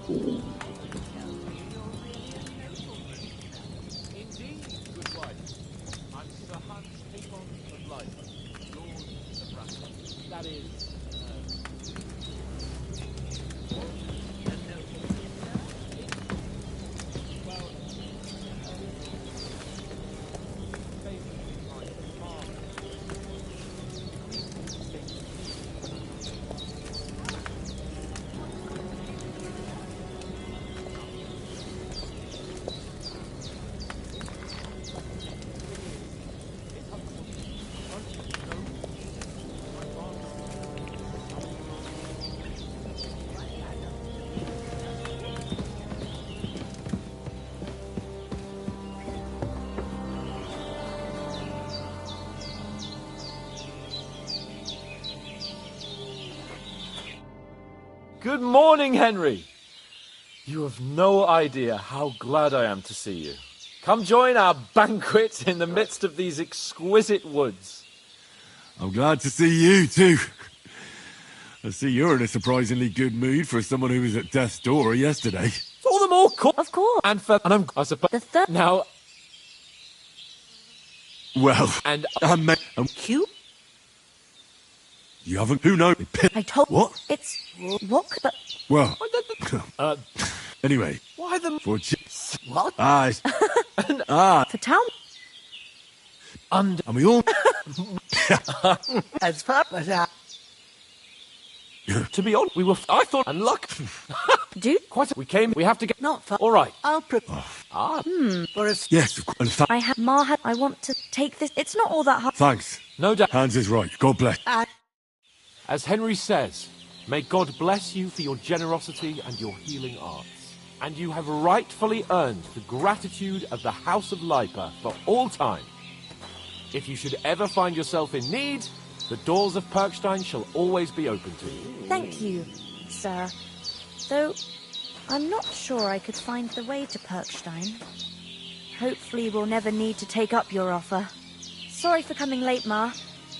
good wife. I'm Sir Hans Capon of Life, Lord of Rattle. That is, Good morning, Henry. You have no idea how glad I am to see you. Come join our banquet in the midst of these exquisite woods. I'm glad to see you, too. I see you're in a surprisingly good mood for someone who was at death's door yesterday. All the more cool. Of course. And I suppose... The third... Now... Well, And... Cute? You haven't... Who knows? I told... What? It's... What? But... Well... Anyway. Why the... For... What? For town... And we all... As far as I... To be honest, we were... I thought... And luck... Dude? Quite... We came... We have to get... Not for... All right. I'll For a... Yes, of course. I have... Ma had... I want to take this... It's not all that hard... Thanks. No doubt. Hans is right. God bless. As Henry says, may God bless you for your generosity and your healing arts. And you have rightfully earned the gratitude of the House of Lipa for all time. If you should ever find yourself in need, the doors of Perkstein shall always be open to you. Thank you, sir. Though, I'm not sure I could find the way to Perkstein. Hopefully we'll never need to take up your offer. Sorry for coming late, Ma.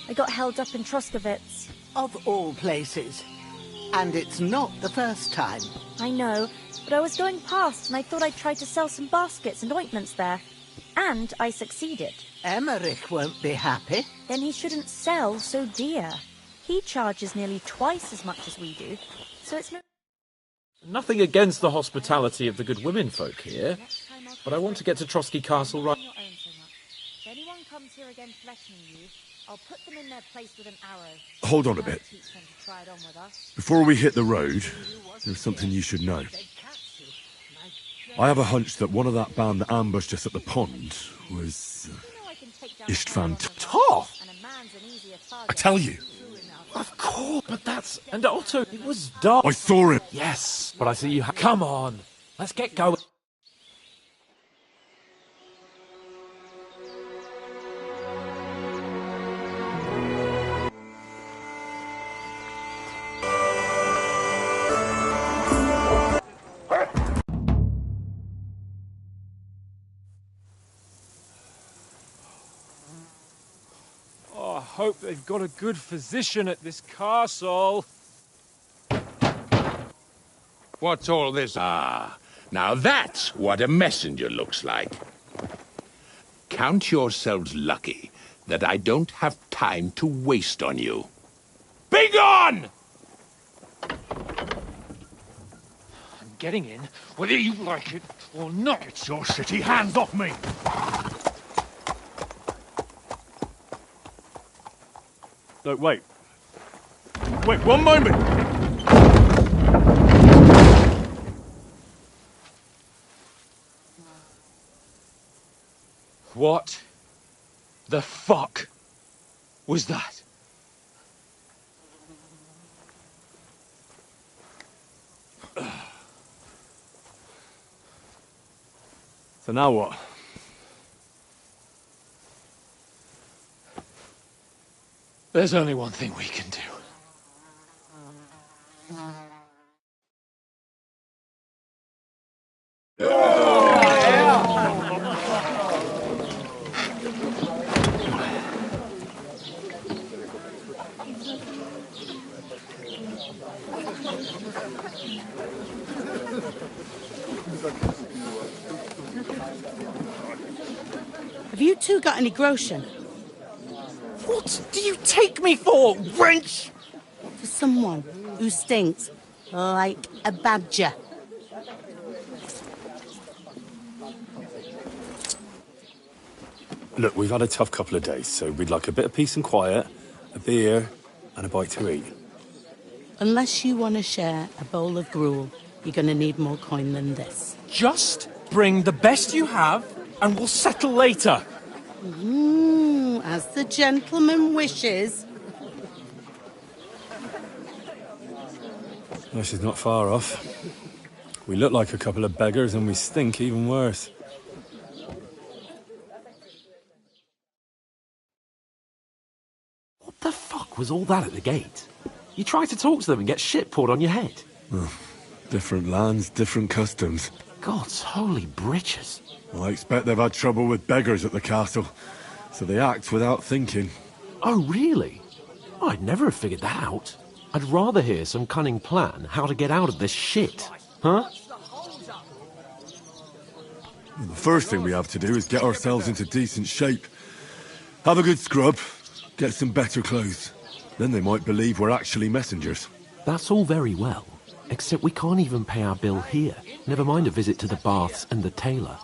I got held up in Troskowitz. Of all places. And it's not the first time. I know, but I was going past and I thought I'd try to sell some baskets and ointments there. And I succeeded. Emmerich won't be happy. Then he shouldn't sell so dear. He charges nearly twice as much as we do, so it's no... Nothing against the hospitality of the good women folk here, but I want to get to Trotsky Castle right... If anyone comes here again threatening you, I'll put them in their place with an arrow. Hold on a bit. Before we hit the road, there's something you should know. I have a hunch that one of that band that ambushed us at the pond was... Istvan Toth! I tell you. Of course, but that's... And also, it was dark. I saw him. Yes, but I see you... Come on, let's get going. I hope they've got a good physician at this castle. What's all this? Ah, now that's what a messenger looks like. Count yourselves lucky that I don't have time to waste on you. Be gone! I'm getting in, whether you like it or not. It's your city. Hands off me! No, wait. Wait, one moment! What the fuck was that? So now what? There's only one thing we can do. Have you two got any groschen? What do you take me for, wench? For someone who stinks like a badger. Look, we've had a tough couple of days, so we'd like a bit of peace and quiet, a beer, and a bite to eat. Unless you want to share a bowl of gruel, you're going to need more coin than this. Just bring the best you have, and we'll settle later. As the gentleman wishes. Well, she's not far off. We look like a couple of beggars, and we stink even worse. What the fuck was all that at the gate? You try to talk to them and get shit poured on your head. Oh, different lands, different customs. God's holy britches. Well, I expect they've had trouble with beggars at the castle, so they act without thinking. Oh, really? I'd never have figured that out. I'd rather hear some cunning plan how to get out of this shit. Huh? The first thing we have to do is get ourselves into decent shape. Have a good scrub, get some better clothes. Then they might believe we're actually messengers. That's all very well, except we can't even pay our bill here. Never mind a visit to the baths and the tailor.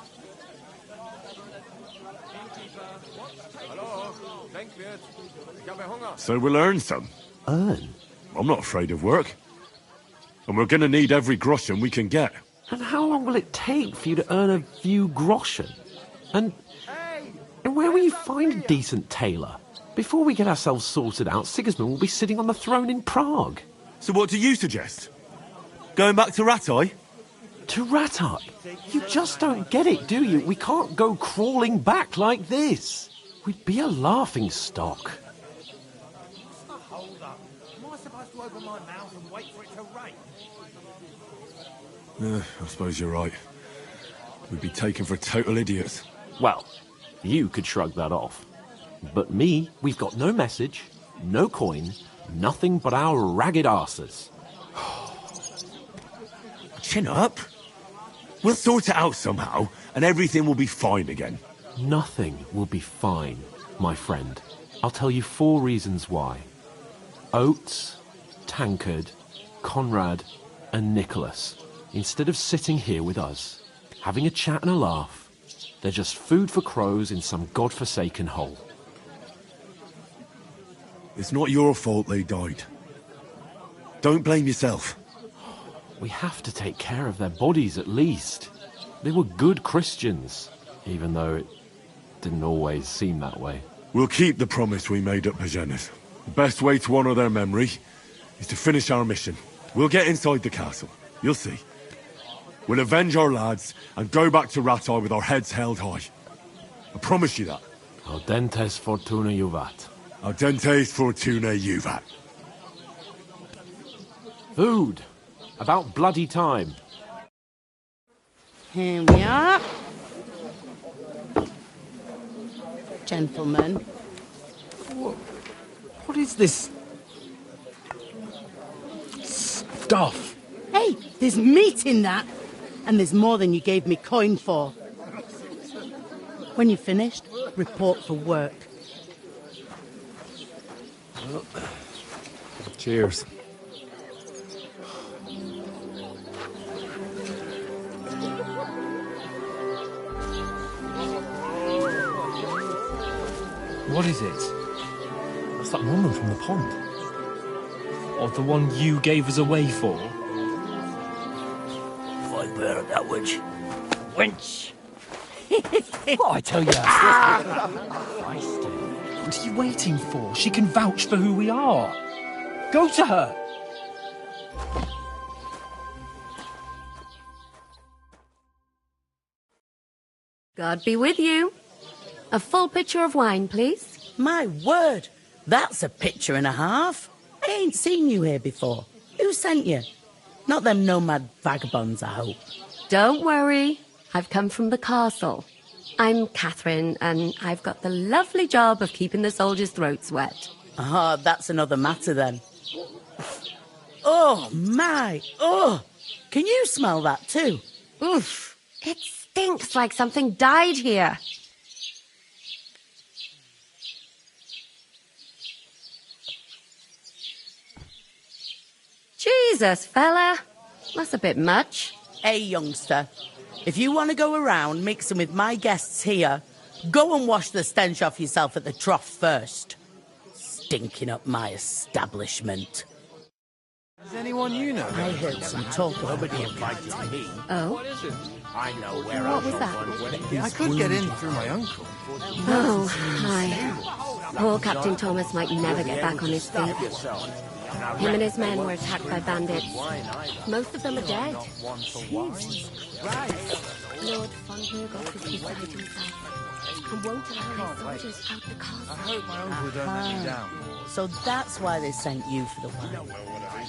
So we'll earn some. Earn? I'm not afraid of work. And we're gonna need every groschen we can get. And how long will it take for you to earn a few groschen? And where will you find a decent tailor? Before we get ourselves sorted out, Sigismund will be sitting on the throne in Prague. So what do you suggest? Going back to Ratai? To Ratai? You just don't get it, do you? We can't go crawling back like this. We'd be a laughing stock. Hold up. Am I supposed to open my mouth and wait for it to rain? I suppose you're right. We'd be taken for total idiots. Well, you could shrug that off. But me, we've got no message, no coin, nothing but our ragged arses. Chin up. We'll sort it out somehow, and everything will be fine again. Nothing will be fine, my friend. I'll tell you 4 reasons why. Oates, Tankard, Conrad, and Nicholas, instead of sitting here with us, having a chat and a laugh, they're just food for crows in some godforsaken hole. It's not your fault they died. Don't blame yourself. We have to take care of their bodies at least. They were good Christians, even though it didn't always seem that way. We'll keep the promise we made at Pagenes. The best way to honour their memory is to finish our mission. We'll get inside the castle. You'll see. We'll avenge our lads and go back to Ratai with our heads held high. I promise you that. Audentes fortuna juvat. Audentes fortuna juvat. Food. About bloody time. Here we are. Gentlemen. What is this stuff? Hey, there's meat in that. And there's more than you gave me coin for. When you're finished, report for work. Well, cheers. What is it? That's that woman from the pond. Or the one you gave us away for? Fight bear at that wench. Wench! What I tell you? What are you waiting for? She can vouch for who we are. Go to her. God be with you. A full pitcher of wine, please. My word, that's a picture and a half. I ain't seen you here before. Who sent you? Not them nomad vagabonds, I hope. Don't worry. I've come from the castle. I'm Catherine, and I've got the lovely job of keeping the soldiers' throats wet. Ah, that's another matter then. Oh, my. Oh, can you smell that too? Oof. It stinks like something died here. Jesus, fella. That's a bit much. Hey, youngster. If you want to go around mixing with my guests here, go and wash the stench off yourself at the trough first. Stinking up my establishment. Is anyone you know? I heard some talk about Nobody invited me. Oh? What is it? I know where What was that? I could get in through my uncle. Oh, hi. Poor Captain Thomas might never get back on his feet. Him and his men were attacked by bandits. Most of them are dead. Lord von Burgos is beside himself and won't allow his soldiers out the castle. I hope my uncle don't let me down. So that's why they sent you for the wine.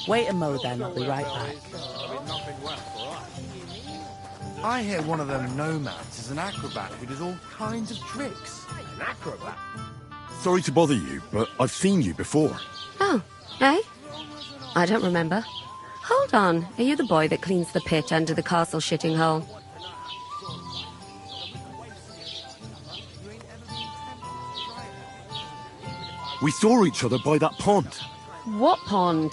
Wait a mo then, I'll be right back. I hear one of them nomads is an acrobat who does all kinds of tricks. An acrobat? Sorry to bother you, but I've seen you before. Oh, eh? I don't remember. Hold on, are you the boy that cleans the pit under the castle shitting hole? We saw each other by that pond. What pond?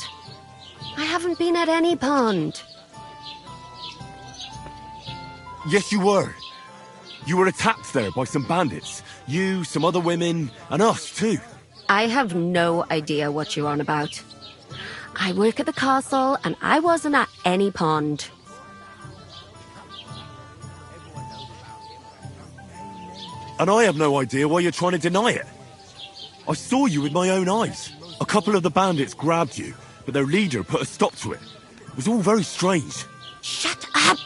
I haven't been at any pond. Yes, you were. You were attacked there by some bandits. You, some other women, and us too. I have no idea what you're on about. I work at the castle, and I wasn't at any pond. And I have no idea why you're trying to deny it. I saw you with my own eyes. A couple of the bandits grabbed you, but their leader put a stop to it. It was all very strange. Shut up!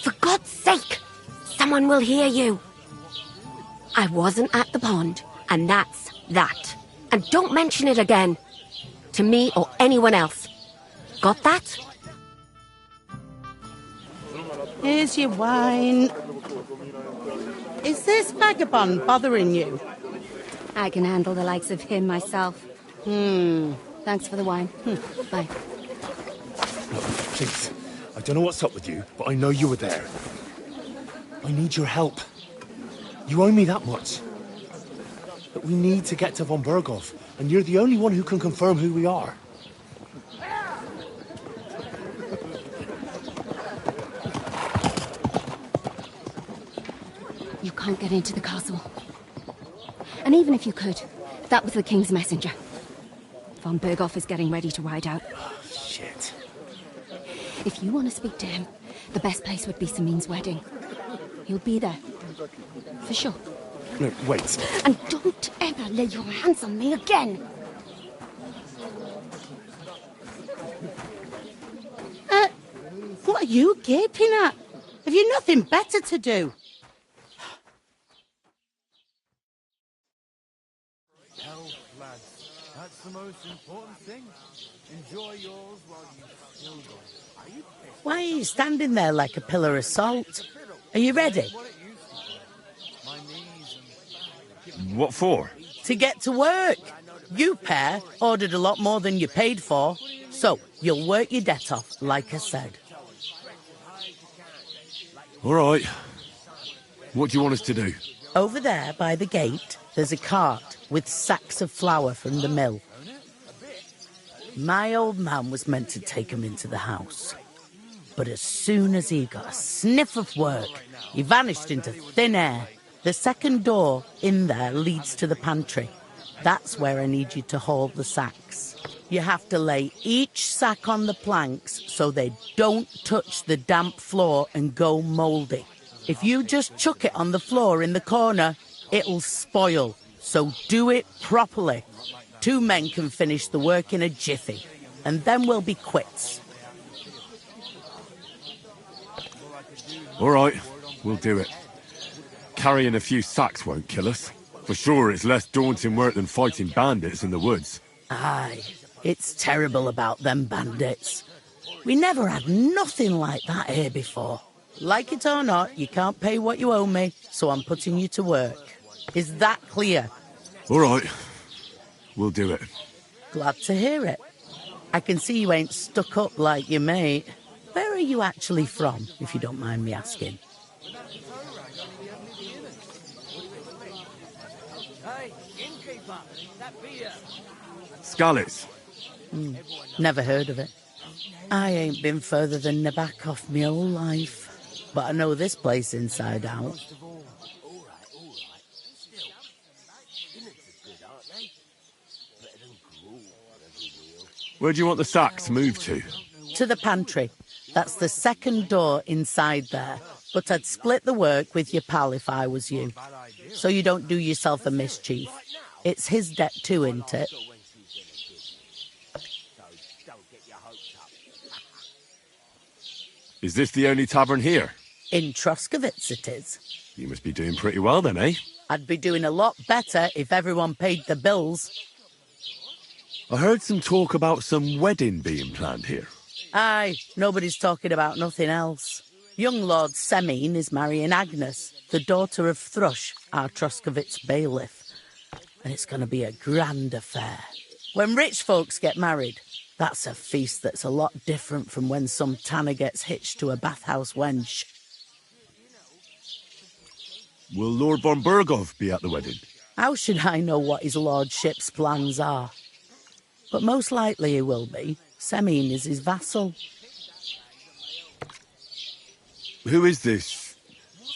For God's sake! Someone will hear you. I wasn't at the pond, and that's that. And don't mention it again. To me or anyone else. Got that? Here's your wine. Is this vagabond bothering you? I can handle the likes of him myself. Thanks for the wine. Bye. Please, I don't know what's up with you, but I know you were there. I need your help. You owe me that much. But we need to get to von Burgov, and you're the only one who can confirm who we are. You can't get into the castle. And even if you could, that was the King's messenger. Von Burgov is getting ready to ride out. Shit. If you want to speak to him, the best place would be Samin's wedding. He'll be there. For sure. No, wait. And don't ever lay your hands on me again! What are you gaping at? Have you nothing better to do? Health, lads. That's the most important thing. Enjoy yours while you still got it. Why are you standing there like a pillar of salt? Are you ready? What for? To get to work. You pair ordered a lot more than you paid for, so you'll work your debt off, like I said. All right. What do you want us to do? Over there by the gate, there's a cart with sacks of flour from the mill. My old man was meant to take 'em into the house. But as soon as he got a sniff of work, he vanished into thin air. The second door in there leads to the pantry. That's where I need you to haul the sacks. You have to lay each sack on the planks so they don't touch the damp floor and go mouldy. If you just chuck it on the floor in the corner, it'll spoil. So do it properly. 2 men can finish the work in a jiffy, and then we'll be quits. All right, we'll do it. Carrying a few sacks won't kill us. For sure, it's less daunting work than fighting bandits in the woods. Aye, it's terrible about them bandits. We never had nothing like that here before. Like it or not, you can't pay what you owe me, so I'm putting you to work. Is that clear? All right, we'll do it. Glad to hear it. I can see you ain't stuck up like your mate. Where are you actually from, if you don't mind me asking? Scallies. Never heard of it. I ain't been further than Nabakov my whole life, but I know this place inside out. Where do you want the sacks moved to? To the pantry. That's the second door inside there. But I'd split the work with your pal if I was you. So you don't do yourself a mischief. It's his debt too, isn't it? Is this the only tavern here? In Troskovitz it is. You must be doing pretty well then, eh? I'd be doing a lot better if everyone paid the bills. I heard some talk about some wedding being planned here. Aye, nobody's talking about nothing else. Young Lord Semine is marrying Agnes, the daughter of Thrush, our Troskovitz bailiff. And it's going to be a grand affair. When rich folks get married, that's a feast that's a lot different from when some tanner gets hitched to a bathhouse wench. Will Lord von Burgov be at the wedding? How should I know what his lordship's plans are? But most likely he will be. Semine is his vassal. Who is this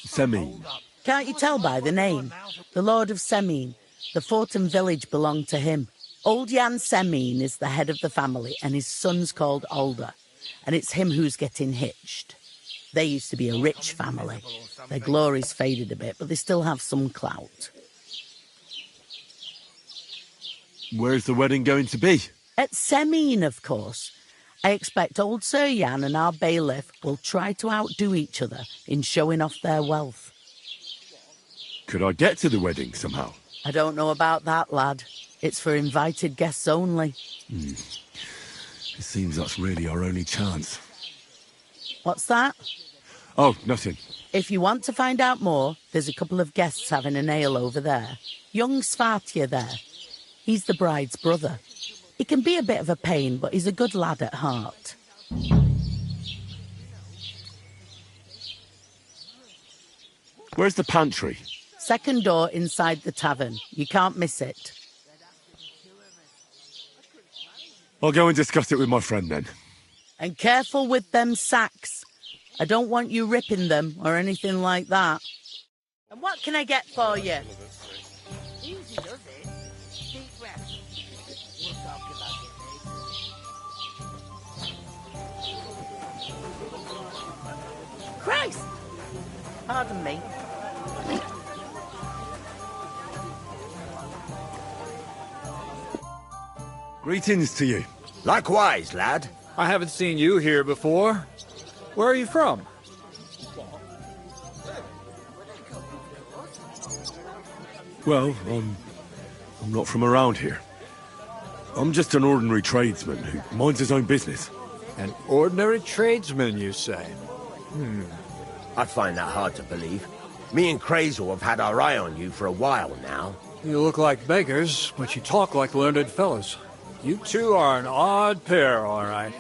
Semine? Can't you tell by the name? The Lord of Semine. The fort and village belong to him. Old Jan Semine is the head of the family, and his son's called Alder. And it's him who's getting hitched. They used to be a rich family. Their glory's faded a bit, but they still have some clout. Where's the wedding going to be? At Semine, of course. I expect old Sir Jan and our bailiff will try to outdo each other in showing off their wealth. Could I get to the wedding somehow? I don't know about that, lad. It's for invited guests only. It seems that's really our only chance. What's that? Oh, nothing. If you want to find out more, there's a couple of guests having an ale over there. Young Svartje there. He's the bride's brother. He can be a bit of a pain, but he's a good lad at heart. Where's the pantry? Second door inside the tavern. You can't miss it. I'll go and discuss it with my friend then. And careful with them sacks. I don't want you ripping them or anything like that. And what can I get for you? Easy does it. Deep breath. We'll talk about it later. Christ! Pardon me. Greetings to you. Likewise, lad. I haven't seen you here before. Where are you from? Well, I'm not from around here. I'm just an ordinary tradesman who minds his own business. An ordinary tradesman, you say? I find that hard to believe. Me and Crazel have had our eye on you for a while now. You look like beggars, but you talk like learned fellows. You two are an odd pair, all right.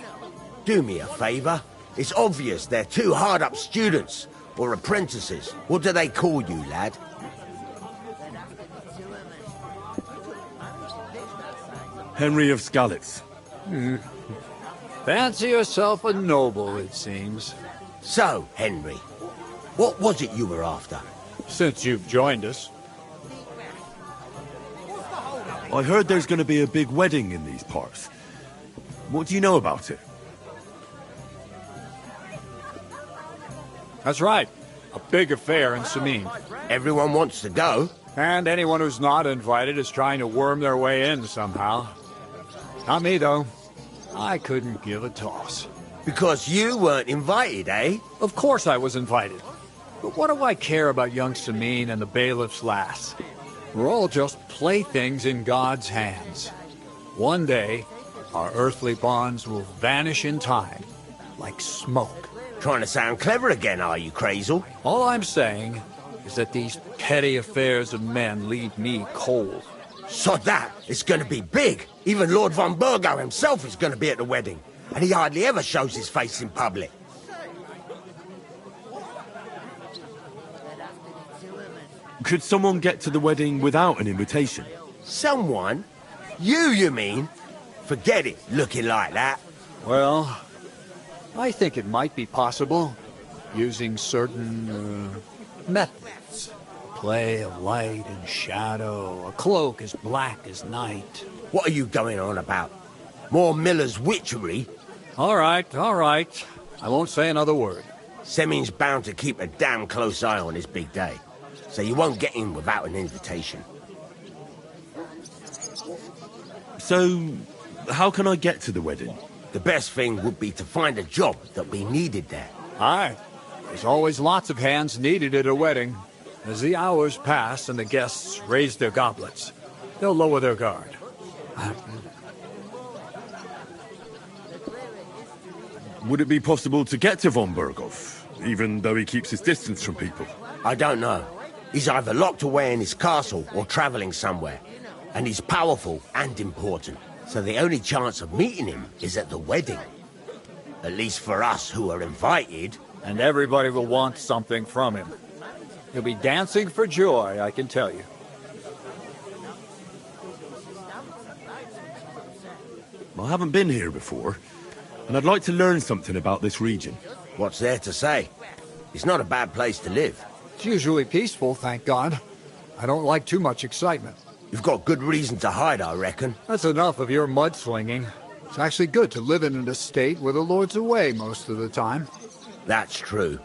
Do me a favor. It's obvious they're two hard-up students, or apprentices. What do they call you, lad? Henry of Skalitz. Fancy yourself a noble, it seems. So, Henry, what was it you were after? Since you've joined us. I heard there's going to be a big wedding in these parts. What do you know about it? That's right. A big affair in Semine. Everyone wants to go. And anyone who's not invited is trying to worm their way in somehow. Not me, though. I couldn't give a toss. Because you weren't invited, eh? Of course I was invited. But what do I care about young Semine and the bailiff's lass? We're all just playthings in God's hands. One day, our earthly bonds will vanish in time, like smoke. Trying to sound clever again, are you, Crazel? All I'm saying is that these petty affairs of men leave me cold. So that is going to be big. Even Lord von Burgo himself is going to be at the wedding, and he hardly ever shows his face in public. Could someone get to the wedding without an invitation? Someone? You mean? Forget it, looking like that. Well, I think it might be possible, using certain methods. Play of light and shadow, a cloak as black as night. What are you going on about? More Miller's witchery? All right. I won't say another word. Semin's bound to keep a damn close eye on his big day, so you won't get in without an invitation. So, how can I get to the wedding? The best thing would be to find a job that we needed there. Aye. There's always lots of hands needed at a wedding. As the hours pass and the guests raise their goblets, they'll lower their guard. Would it be possible to get to von Berghoff, even though he keeps his distance from people? I don't know. He's either locked away in his castle or traveling somewhere. And he's powerful and important. So the only chance of meeting him is at the wedding. At least for us who are invited. And everybody will want something from him. He'll be dancing for joy, I can tell you. I haven't been here before, and I'd like to learn something about this region. What's there to say? It's not a bad place to live. It's usually peaceful, thank God. I don't like too much excitement. You've got good reason to hide, I reckon. That's enough of your mudslinging. It's actually good to live in an estate where the Lord's away most of the time. That's true.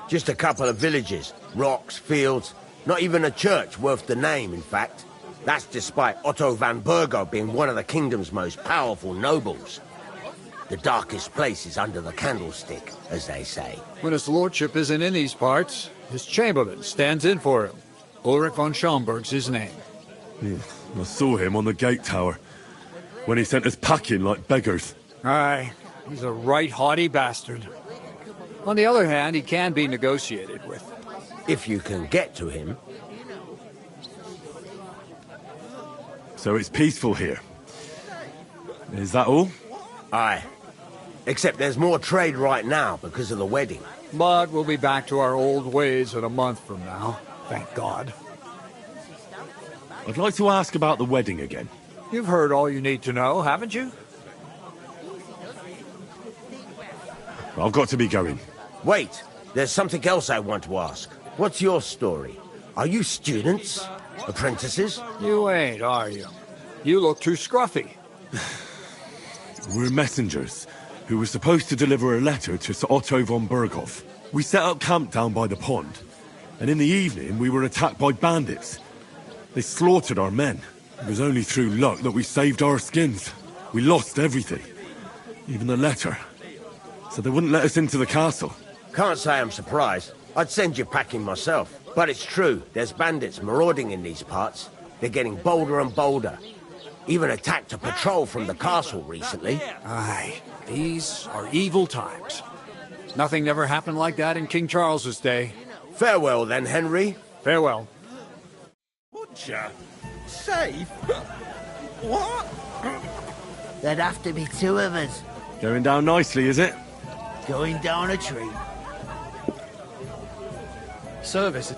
Just a couple of villages, rocks, fields, not even a church worth the name, in fact. That's despite Otto van Burgo being one of the kingdom's most powerful nobles. The darkest place is under the candlestick, as they say. When his lordship isn't in these parts, his chamberlain stands in for him. Ulrich von Schaumburg's his name. Yeah, I saw him on the gate tower, when he sent us packing like beggars. Aye, he's a right haughty bastard. On the other hand, he can be negotiated with. If you can get to him. So it's peaceful here. Is that all? Aye. Except there's more trade right now because of the wedding. But we'll be back to our old ways in a month from now, thank God. I'd like to ask about the wedding again. You've heard all you need to know, haven't you? I've got to be going. Wait, there's something else I want to ask. What's your story? Are you students? Apprentices? You ain't, are you? You look too scruffy. We're messengers who were supposed to deliver a letter to Sir Otto von Berghoff. We set up camp down by the pond, and in the evening we were attacked by bandits. They slaughtered our men. It was only through luck that we saved our skins. We lost everything, even the letter. So they wouldn't let us into the castle. Can't say I'm surprised. I'd send you packing myself. But it's true, there's bandits marauding in these parts. They're getting bolder and bolder. Even attacked a patrol from the castle recently. Aye, these are evil times. Nothing never happened like that in King Charles's day. Farewell then, Henry. Farewell. Butcher? Safe? What? There'd have to be two of us. Going down nicely, is it? Going down a tree. Service.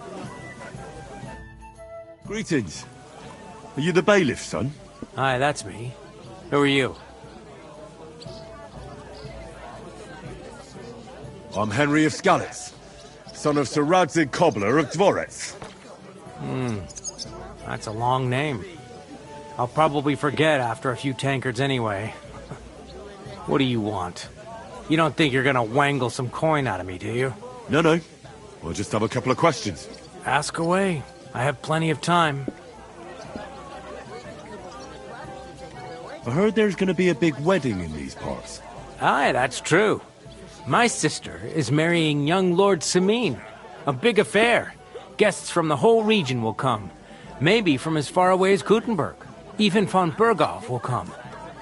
Greetings. Are you the bailiff, son? Aye, that's me. Who are you? I'm Henry of Skalitz, son of Sir Radzig Cobbler of Dvorets. That's a long name. I'll probably forget after a few tankards anyway. What do you want? You don't think you're gonna wangle some coin out of me, do you? No. I'll just have a couple of questions. Ask away. I have plenty of time. I heard there's going to be a big wedding in these parts. Aye, that's true. My sister is marrying young Lord Semin. A big affair. Guests from the whole region will come. Maybe from as far away as Gutenberg. Even von Berghoff will come.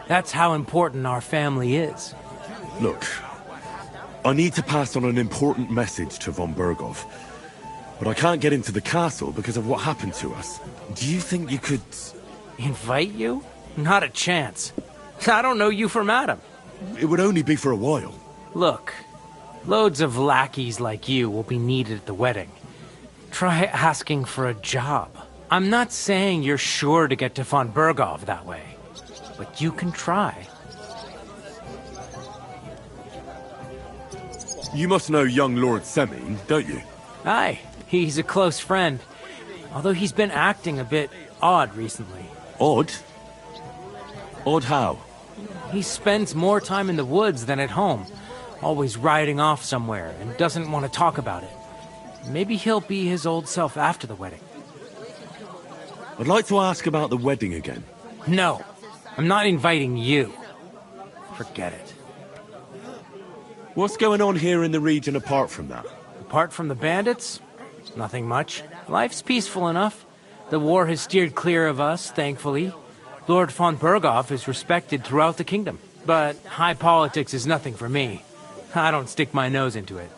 That's how important our family is. Look, I need to pass on an important message to von Berghoff. But I can't get into the castle because of what happened to us. Do you think you could... Invite you? Not a chance. I don't know you from Adam. It would only be for a while. Look, loads of lackeys like you will be needed at the wedding. Try asking for a job. I'm not saying you're sure to get to von Berghoff that way, but you can try. You must know young Lord Semine, don't you? Aye, he's a close friend. Although he's been acting a bit odd recently. Odd? Odd how? He spends more time in the woods than at home, always riding off somewhere and doesn't want to talk about it. Maybe he'll be his old self after the wedding. I'd like to ask about the wedding again. No, I'm not inviting you. Forget it. What's going on here in the region apart from that? Apart from the bandits? Nothing much. Life's peaceful enough. The war has steered clear of us, thankfully. Lord von Berghoff is respected throughout the kingdom. But high politics is nothing for me. I don't stick my nose into it.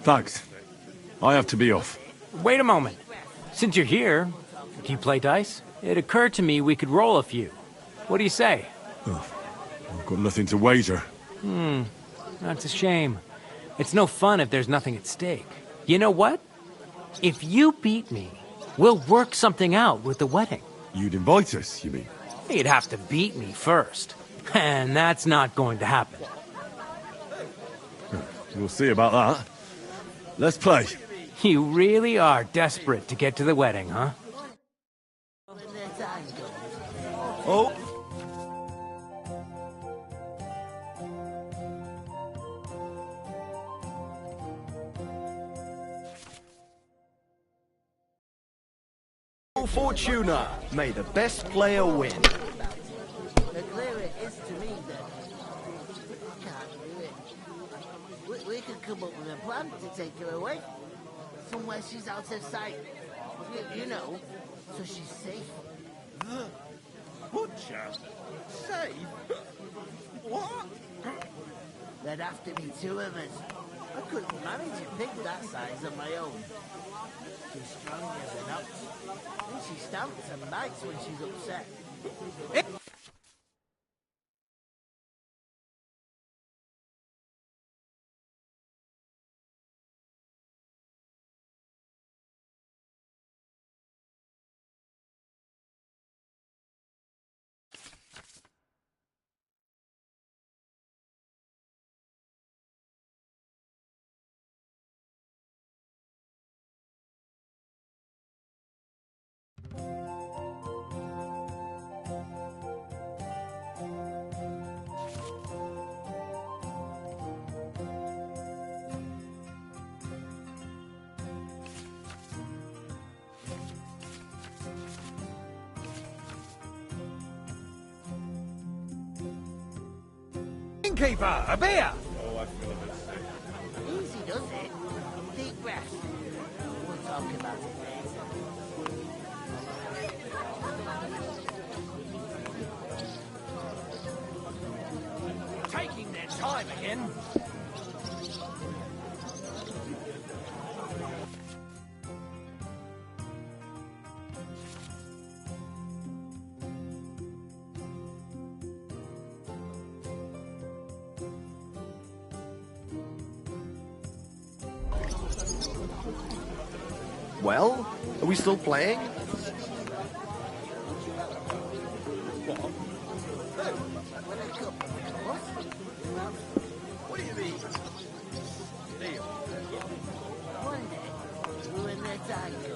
Thanks. I have to be off. Wait a moment. Since you're here, do you play dice? It occurred to me we could roll a few. What do you say? Oh, I've got nothing to wager. That's a shame. It's no fun if there's nothing at stake. You know what? If you beat me, we'll work something out with the wedding. You'd invite us, you mean? You'd have to beat me first. And that's not going to happen. We'll see about that. Let's play. You really are desperate to get to the wedding, huh? Oh. Fortuna, may the best player win. The clearer it is to me that I can't do it. We could come up with a plan to take her away. Somewhere she's out of sight. You know, so she's safe. Butcher? Safe? What? There'd have to be two of us. I couldn't manage a pig that size on my own. She's strong as an ox. And she stamps and bites when she's upset. Innkeeper, a beer! Oh, I feel a bit sick. Easy does it. Deep breath. We'll talk about it later. Taking their time again. Well, are we still playing? What do you mean? One day, we were in their tango.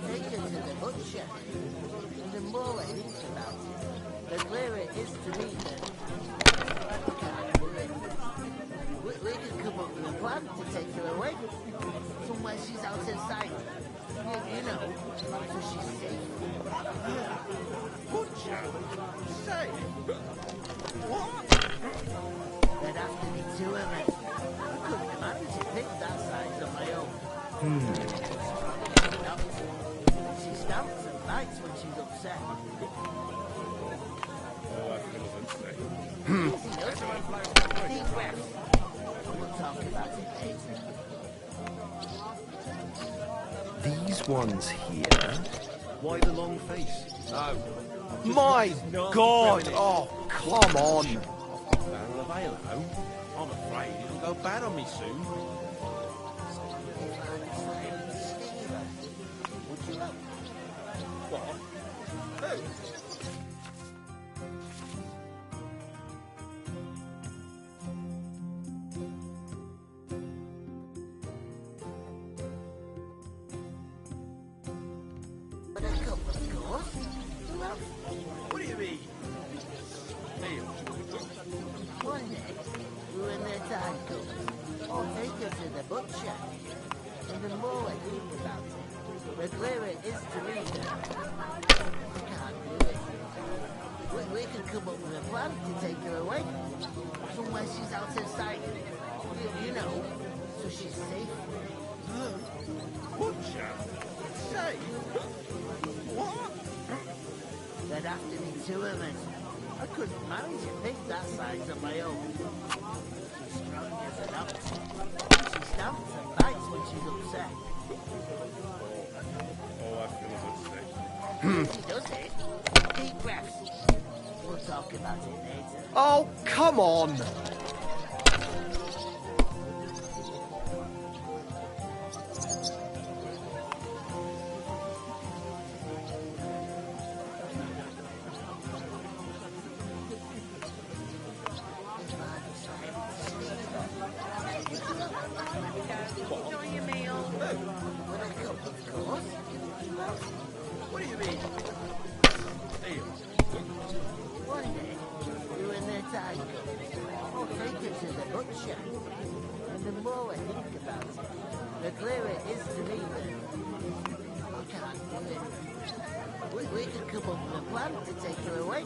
Take her to the butcher. And the more I think about it, the clearer it is to me that I can't do it. We could come up with a plan to take her away. Somewhere she's out of sight. You know, so she's safe. Butcher? Safe? What? There'd have to be two of us. I couldn't manage a pig that size on my own. She stamps and bites when she's upset. Oh, I feel a bit sick. Easy does it. Deep breath. We'll talk about it later. These ones here. Why the long face? No, My God! Oh, come on! Barrel of ale, though. I'm afraid it'll go bad on me soon. What do you mean? One day, when their time comes, I'll take her to the butcher. And the more I think about it, the clearer it is to me that I can't do it. We could come up with a plan to take her away. Somewhere she's out of sight. You know, so she's safe. Butcher? Say? What? There'd have to be two of us. I couldn't manage a pig that size on my own. She's strong as an ox. She stamps and bites when she's upset. Oh, I feel a bit sick. She does it. Deep breaths. We'll talk about it later. Oh, come on! What do you mean? One day, when their time comes, I'll take her to the butcher. And the more I think about it, the clearer it is to me that I can't do it. We could come up with a plan to take her away.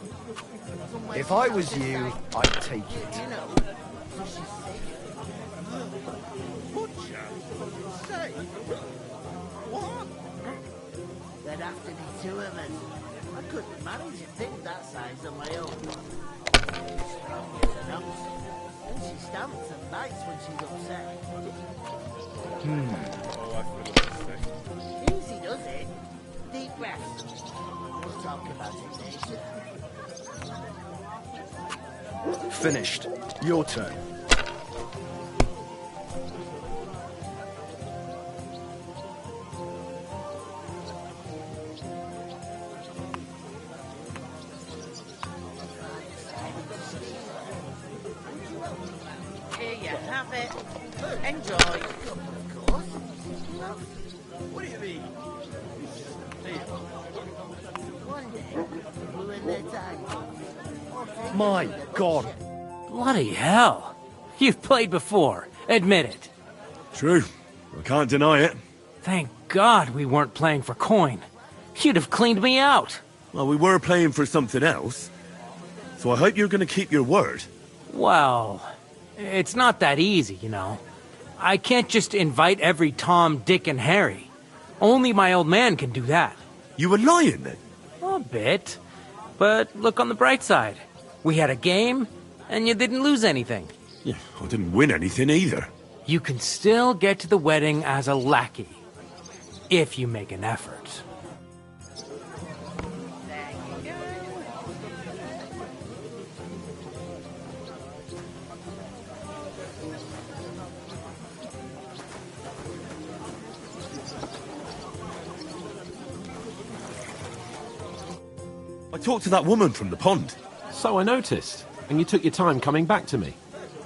Somewhere If she's I out was of you, sight. I'd take it. You know, so she's safe. Butcher? Say? What? There'd have to be two of us. I couldn't manage a pig that size on my own. She's strong as an ox. And she stamps and bites when she's upset. Oh, I feel a bit sick. Easy does it. Deep breaths. We'll talk about it later. Finished. Your turn. Here you have it. Enjoy. Of course. What do you mean? One day, when their time comes, I'll take her My to the God. butcher. Bloody hell. You've played before. Admit it. True. I can't deny it. Thank God we weren't playing for coin. You'd have cleaned me out. Well, we were playing for something else. So I hope you're going to keep your word. Well, it's not that easy, you know. I can't just invite every Tom, Dick, and Harry. Only my old man can do that. You were lying then? A bit. But look on the bright side. We had a game, and you didn't lose anything. Yeah, I didn't win anything either. You can still get to the wedding as a lackey. If you make an effort. I talked to that woman from the pond. So I noticed. And you took your time coming back to me.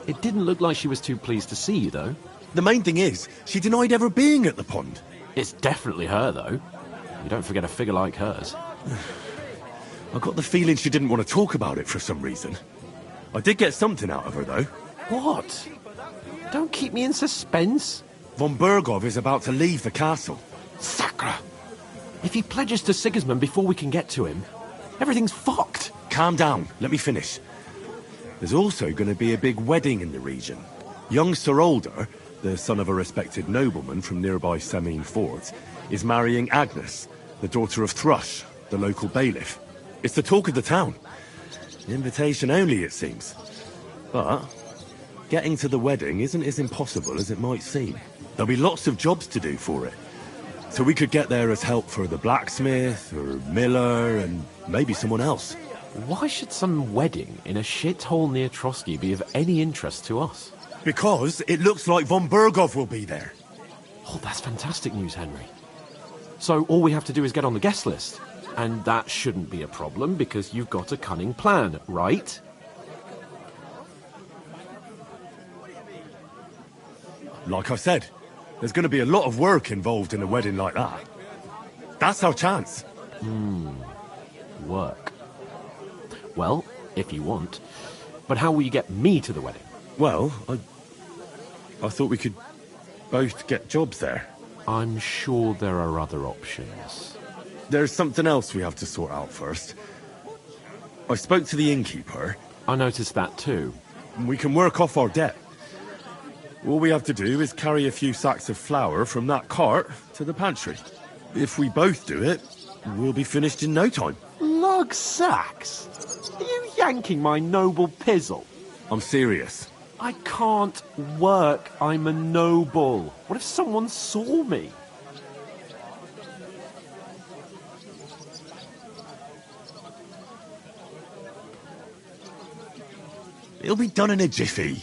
It didn't look like she was too pleased to see you, though. The main thing is, she denied ever being at the pond. It's definitely her, though. You don't forget a figure like hers. I got the feeling she didn't want to talk about it for some reason. I did get something out of her, though. What? Don't keep me in suspense. Von Bergov is about to leave the castle. Sacre! If he pledges to Sigismund before we can get to him, everything's fucked. Calm down. Let me finish. There's also going to be a big wedding in the region. Young Sir Older, the son of a respected nobleman from nearby Semine Fords, is marrying Agnes, the daughter of Thrush, the local bailiff. It's the talk of the town. Invitation only, it seems. But getting to the wedding isn't as impossible as it might seem. There'll be lots of jobs to do for it. So we could get there as help for the blacksmith, or miller, and maybe someone else. Why should some wedding in a shithole near Trotsky be of any interest to us? Because it looks like von Berghoff will be there. Oh, that's fantastic news, Henry. So all we have to do is get on the guest list. And that shouldn't be a problem because you've got a cunning plan, right? Like I said, there's going to be a lot of work involved in a wedding like that. That's our chance. Work. Well, if you want. But how will you get me to the wedding? Well, I thought we could both get jobs there. I'm sure there are other options. There's something else we have to sort out first. I spoke to the innkeeper. I noticed that too. We can work off our debt. All we have to do is carry a few sacks of flour from that cart to the pantry. If we both do it, we'll be finished in no time. Lug sacks? Are you yanking my noble pizzle? I'm serious. I can't work. I'm a noble. What if someone saw me? It'll be done in a jiffy.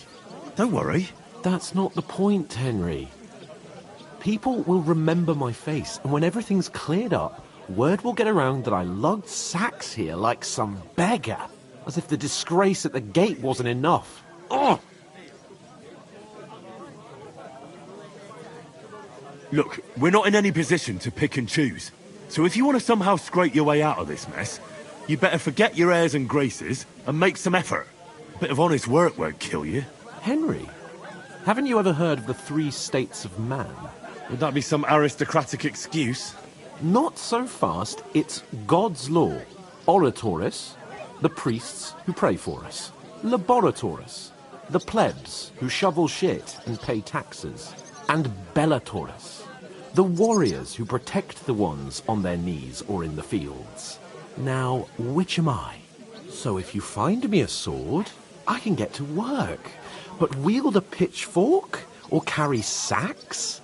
Don't worry. That's not the point, Henry. People will remember my face, and when everything's cleared up, word will get around that I lugged sacks here like some beggar. As if the disgrace at the gate wasn't enough. Ugh! Look, we're not in any position to pick and choose. So if you want to somehow scrape your way out of this mess, you better forget your airs and graces and make some effort. A bit of honest work won't kill you. Henry, haven't you ever heard of the 3 states of man? Would that be some aristocratic excuse? Not so fast. It's God's law. Oratoris, the priests who pray for us. Laboratoris, the plebs who shovel shit and pay taxes. And Bellatoris, the warriors who protect the ones on their knees or in the fields. Now, which am I? So if you find me a sword, I can get to work. But wield a pitchfork or carry sacks?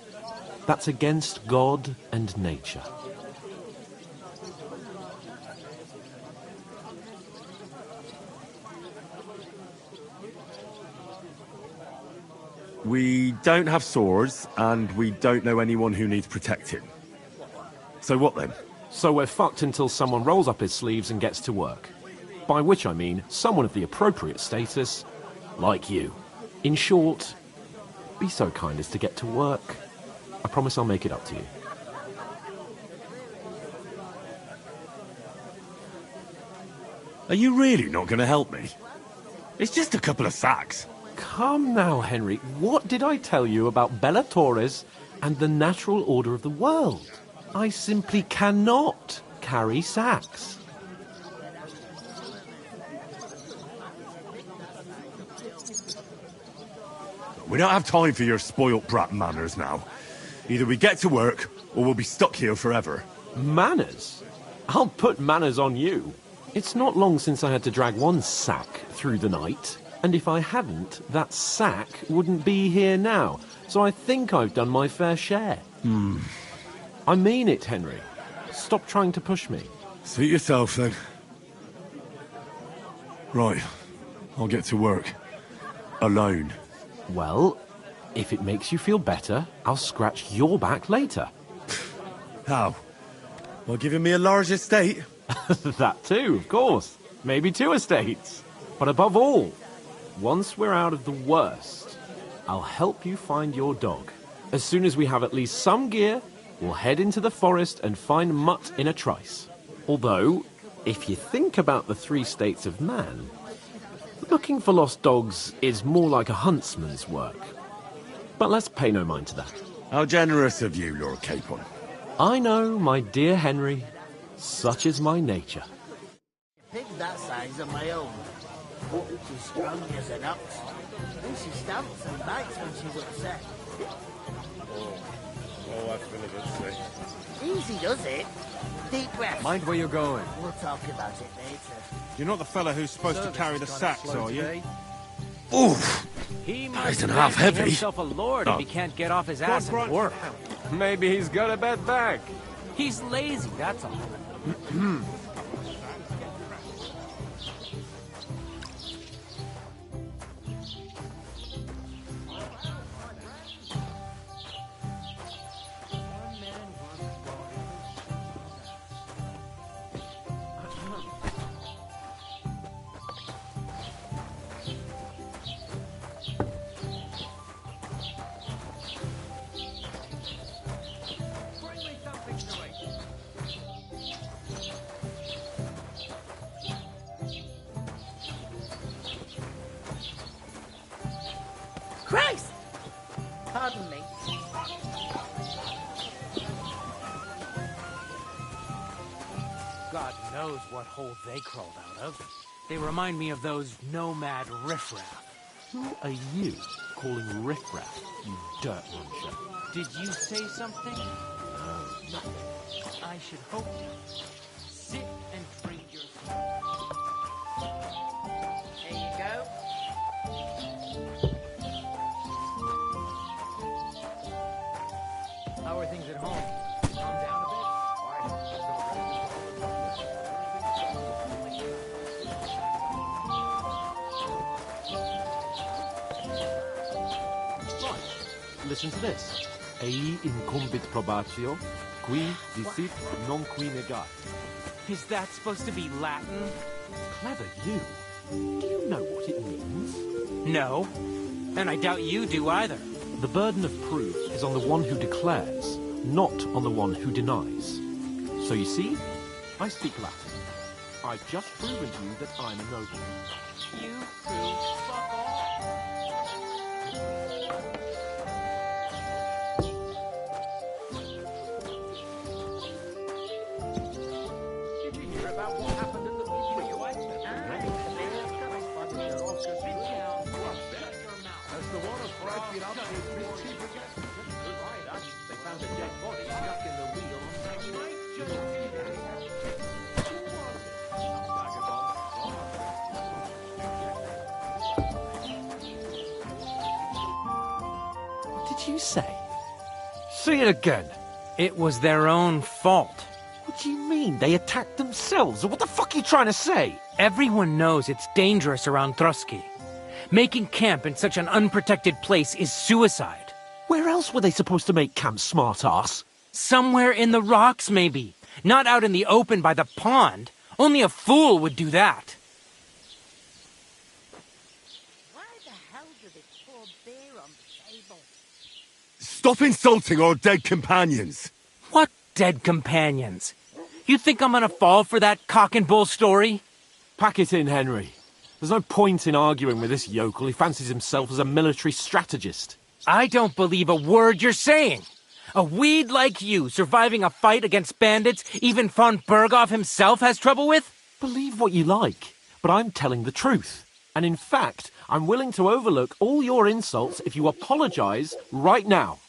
That's against God and nature. We don't have swords, and we don't know anyone who needs protecting. So what then? So we're fucked until someone rolls up his sleeves and gets to work. By which I mean someone of the appropriate status, like you. In short, be so kind as to get to work. I promise I'll make it up to you. Are you really not going to help me? It's just a couple of sacks. Come now, Henry. What did I tell you about Bellatoris and the natural order of the world? I simply cannot carry sacks. We don't have time for your spoilt brat manners now. Either we get to work, or we'll be stuck here forever. Manners? I'll put manners on you. It's not long since I had to drag one sack through the night. And if I hadn't, that sack wouldn't be here now. So I think I've done my fair share. I mean it, Henry. Stop trying to push me. Suit yourself, then. Right. I'll get to work. Alone. Well, if it makes you feel better, I'll scratch your back later. How? By giving me a large estate? That too, of course. Maybe 2 estates. But above all, once we're out of the worst, I'll help you find your dog. As soon as we have at least some gear, we'll head into the forest and find Mutt in a trice. Although, if you think about the 3 states of man, looking for lost dogs is more like a huntsman's work. But let's pay no mind to that. How generous of you, Lord Capon. I know, my dear Henry. Such is my nature. Pigs that size are my own. She's strong as an ox. And she stamps and bites when she's upset. Oh, I feel a bit sick. Easy does it. Deep breath. Mind where you're going. We'll talk about it later. You're not the fella who's supposed to carry the sacks, are you? Oof! He That isn't must half fancy heavy. himself a lord if he can't get off his ass and work. Maybe he's got a bad back. He's lazy, that's all. Christ! Pardon me. God knows what hole they crawled out of. They remind me of those nomad riffraff. Who are you calling riffraff, you dirt muncher? Did you say something? No, nothing. I should hope not. Sit and drink your... There you go. How are things at home? Calm down a Listen to this. Ei incumbit probatio, qui dicit non qui negat. Is that supposed to be Latin? Clever you. Do you know what it means? No. And I doubt you do either. The burden of proof is on the one who declares, not on the one who denies. So you see, I speak Latin. I've just proven to you that I'm a noble. You proved fuck all. Did you hear about what happened at the As the water spread up, they found a dead body stuck in the wheel. What did you say? Say it again. It was their own fault. What do you mean? They attacked themselves? What the fuck are you trying to say? Everyone knows it's dangerous around Trotsky. Making camp in such an unprotected place is suicide. Where else were they supposed to make camp, smart-ass? Somewhere in the rocks, maybe. Not out in the open by the pond. Only a fool would do that. Why the hell did it pour beer on the table? Stop insulting our dead companions! What dead companions? You think I'm gonna fall for that cock and bull story? Pack it in, Henry. There's no point in arguing with this yokel. He fancies himself as a military strategist. I don't believe a word you're saying. A weed like you surviving a fight against bandits even von Berghoff himself has trouble with? Believe what you like, but I'm telling the truth. And in fact, I'm willing to overlook all your insults if you apologize right now.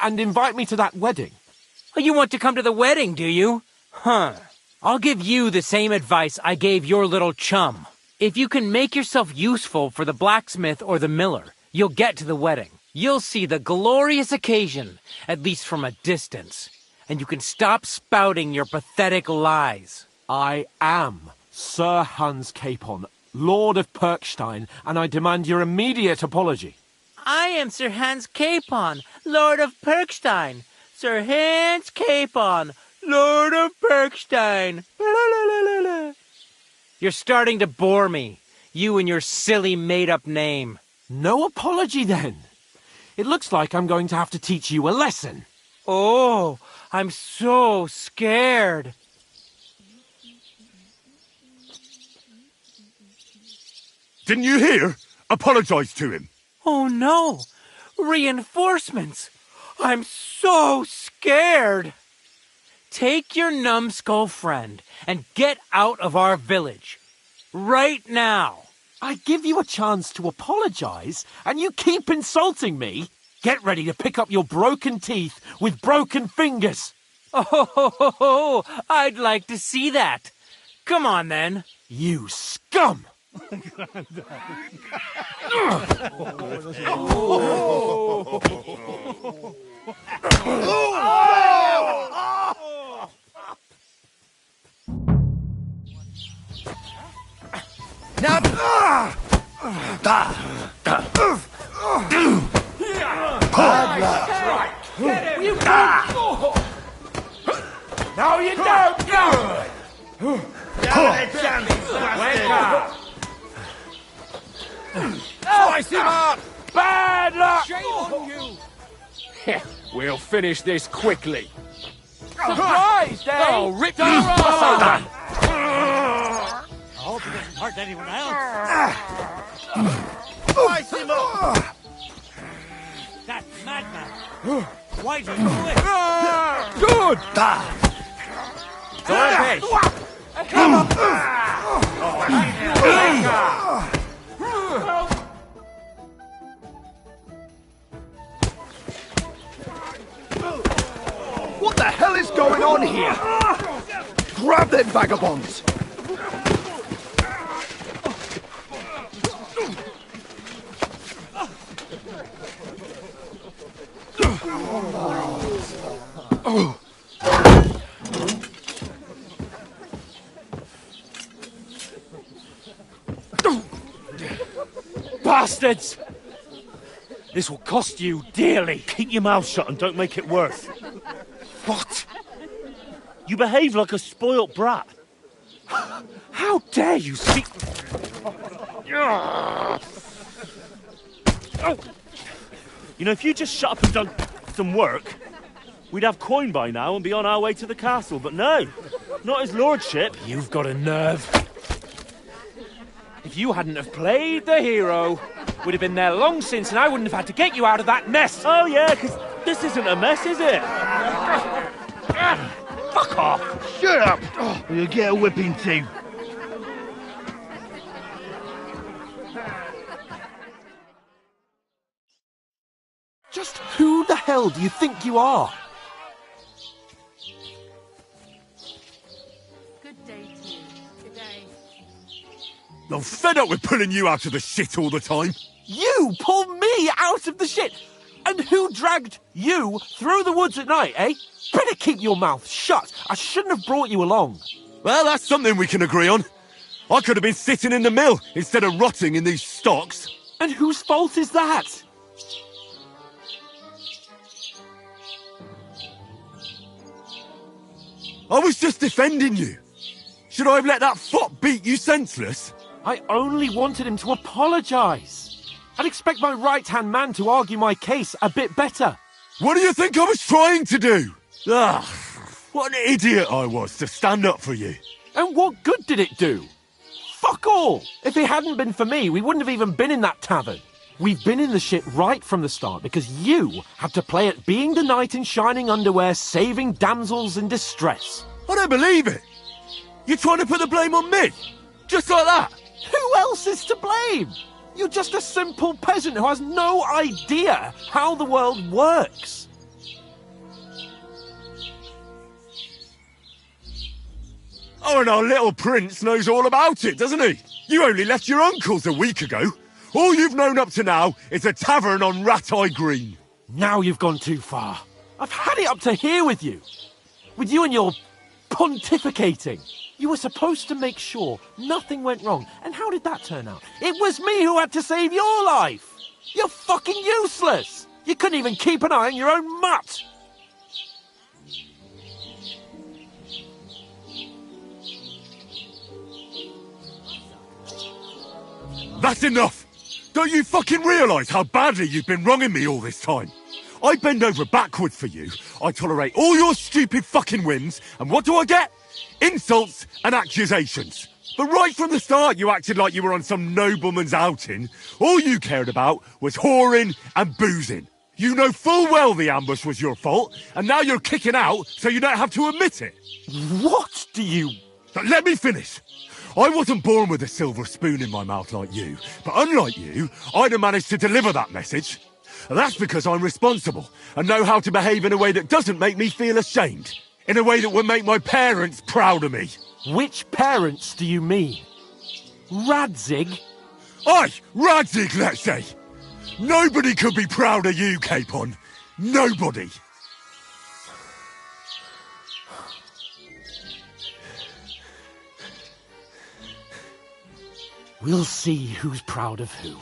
And invite me to that wedding. Oh, you want to come to the wedding, do you? Huh. I'll give you the same advice I gave your little chum. If you can make yourself useful for the blacksmith or the miller, you'll get to the wedding. You'll see the glorious occasion, at least from a distance. And you can stop spouting your pathetic lies. I am Sir Hans Capon, Lord of Perkstein, and I demand your immediate apology. I am Sir Hans Capon, Lord of Perkstein. Sir Hans Capon, Lord of Perkstein. You're starting to bore me. You and your silly made-up name. No apology, then. It looks like I'm going to have to teach you a lesson. Oh, I'm so scared. Didn't you hear? Apologize to him. Oh, no. Reinforcements. I'm so scared. Take your numbskull friend and get out of our village. Right now. I give you a chance to apologize, and you keep insulting me. Get ready to pick up your broken teeth with broken fingers. Oh, I'd like to see that. Come on, then. You scum! You now you don't go! Wake up! Slice him up! Bad luck! Shame on you! We'll finish this quickly. Surprised, eh? Oh, rip your ass open! I hope he doesn't hurt anyone else. Slice him up! That madman! Why do you do it? Good! Come on! What the hell is going on here? Grab them vagabonds! Bastards! This will cost you dearly. Keep your mouth shut and don't make it worse. What? You behave like a spoilt brat. How dare you speak... You know, if you just shut up and done some work, we'd have coin by now and be on our way to the castle, but no, not his lordship. You've got a nerve. If you hadn't have played the hero, we'd have been there long since and I wouldn't have had to get you out of that mess. Oh yeah, because this isn't a mess, is it? Fuck off! Shut up! Or you'll get a whipping too. Just who the hell do you think you are? Good day to you. Good day. I'm fed up with pulling you out of the shit all the time. You pull me out of the shit! And who dragged you through the woods at night, eh? Better keep your mouth shut. I shouldn't have brought you along. Well, that's something we can agree on. I could have been sitting in the mill instead of rotting in these stocks. And whose fault is that? I was just defending you. Should I have let that fop beat you senseless? I only wanted him to apologise. I'd expect my right-hand man to argue my case a bit better. What do you think I was trying to do? Ah, what an idiot I was to stand up for you. And what good did it do? Fuck all! If it hadn't been for me, we wouldn't have even been in that tavern. We've been in the shit right from the start because you had to play at being the knight in shining underwear, saving damsels in distress. I don't believe it. You're trying to put the blame on me? Just like that? Who else is to blame? You're just a simple peasant who has no idea how the world works. Oh, and our little prince knows all about it, doesn't he? You only left your uncle's a week ago. All you've known up to now is a tavern on Rat-Eye Green. Now you've gone too far. I've had it up to here with you. With you and your pontificating. You were supposed to make sure nothing went wrong. And how did that turn out? It was me who had to save your life. You're fucking useless. You couldn't even keep an eye on your own mutt. That's enough. Don't you fucking realise how badly you've been wronging me all this time? I bend over backwards for you. I tolerate all your stupid fucking whims. And what do I get? Insults and accusations. But right from the start, you acted like you were on some nobleman's outing. All you cared about was whoring and boozing. You know full well the ambush was your fault, and now you're kicking out so you don't have to admit it. What do you... Let me finish. I wasn't born with a silver spoon in my mouth like you, but unlike you, I'd have managed to deliver that message. That's because I'm responsible and know how to behave in a way that doesn't make me feel ashamed. In a way that would make my parents proud of me. Which parents do you mean? Radzig? Aye, Radzig, let's say. Nobody could be proud of you, Capon. Nobody. We'll see who's proud of who.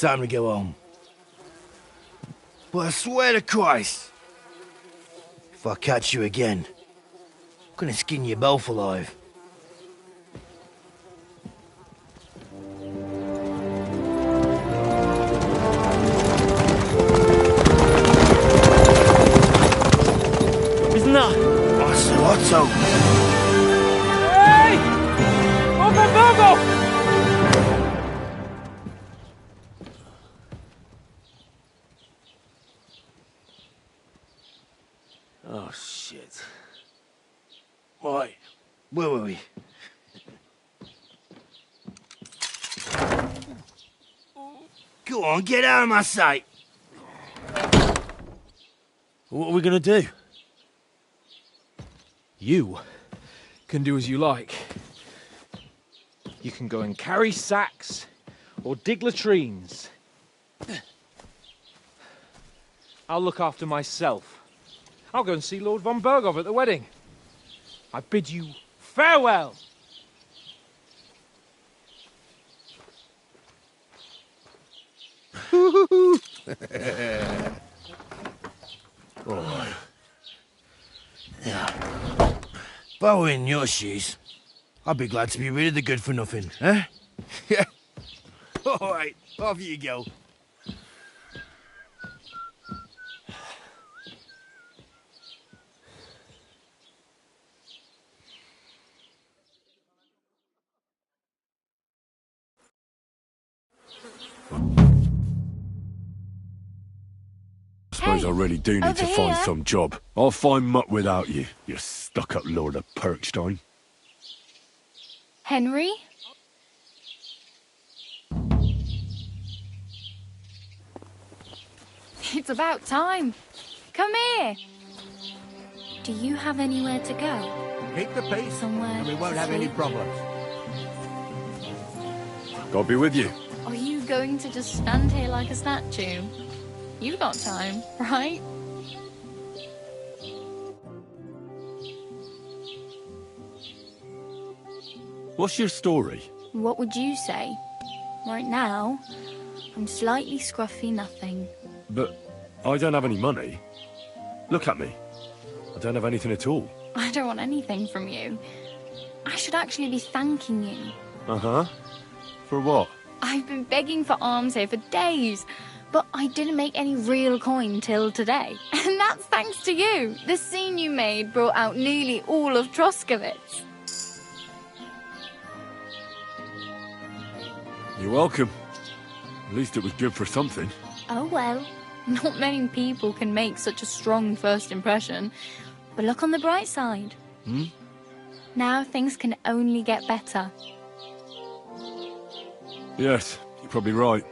time to go home. But I swear to Christ, if I catch you again, I'm gonna skin you both alive. Isn't that? Otto! Hey! Open Virgo! Oh, shit. Right, where were we? Go on, get out of my sight! What are we gonna do? You can do as you like. You can go and carry sacks or dig latrines. I'll look after myself. I'll go and see Lord von Berghoff at the wedding. I bid you farewell. Oh. Yeah. If I were in your shoes, I'd be glad to be rid of the good-for-nothing, eh? Yeah. All right, off you go. I suppose I really do need to find some job. I'll find muck without you, you stuck-up Lord of Perkstein. Henry? It's about time. Come here. Do you have anywhere to go? Keep the peace, Somewhere and we won't to have any sleep? problems. God be with you. Are you going to just stand here like a statue? You got time, right? What's your story? What would you say? Right now, I'm slightly scruffy nothing. But I don't have any money. Look at me. I don't have anything at all. I don't want anything from you. I should actually be thanking you. Uh-huh. For what? I've been begging for alms here for days, but I didn't make any real coin till today. And that's thanks to you. The scene you made brought out nearly all of Troskowitz. You're welcome. At least it was good for something. Oh well, not many people can make such a strong first impression. But look on the bright side. Hmm? Now things can only get better. Yes, you're probably right.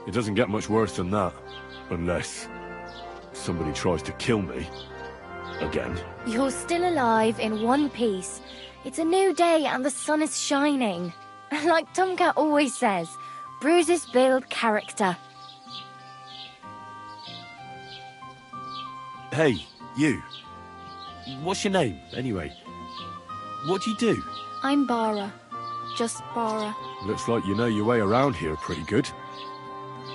It doesn't get much worse than that. Unless somebody tries to kill me. Again. You're still alive in one piece. It's a new day and the sun is shining. Like Tomcat always says, bruises build character. Hey, you. What's your name, anyway? What do you do? I'm Bara. Just Bara. Looks like you know your way around here pretty good.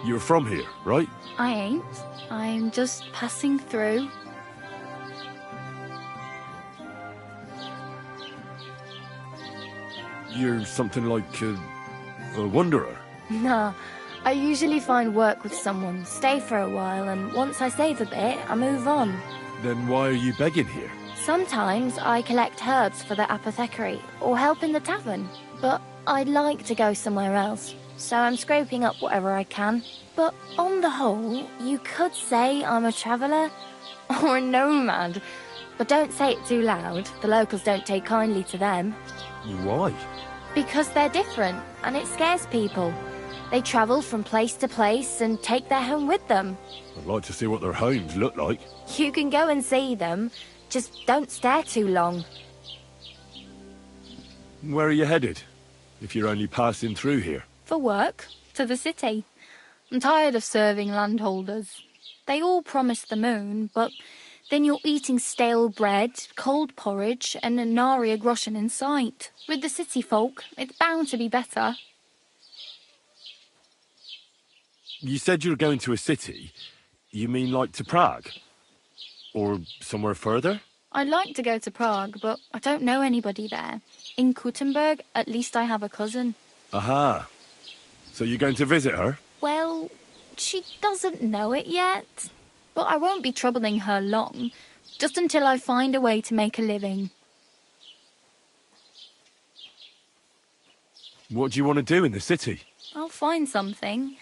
You're from here, right? I ain't. I'm just passing through. You're something like a wanderer. Nah, I usually find work with someone, stay for a while, and once I save a bit, I move on. Then why are you begging here? Sometimes I collect herbs for the apothecary, or help in the tavern. But I'd like to go somewhere else, so I'm scraping up whatever I can. But on the whole, you could say I'm a traveller, or a nomad. But don't say it too loud, the locals don't take kindly to them. Why? Because they're different, and it scares people. They travel from place to place and take their home with them. I'd like to see what their homes look like. You can go and see them, just don't stare too long. Where are you headed? If you're only passing through here. For work, to the city. I'm tired of serving landholders. They all promise the moon, but then you're eating stale bread, cold porridge, and a nary a groschen in sight. With the city folk, it's bound to be better. You said you were going to a city. You mean like to Prague? Or somewhere further? I'd like to go to Prague, but I don't know anybody there. In Kuttenberg, at least I have a cousin. Aha. So you're going to visit her? Well, she doesn't know it yet. But I won't be troubling her long, just until I find a way to make a living. What do you want to do in the city? I'll find something.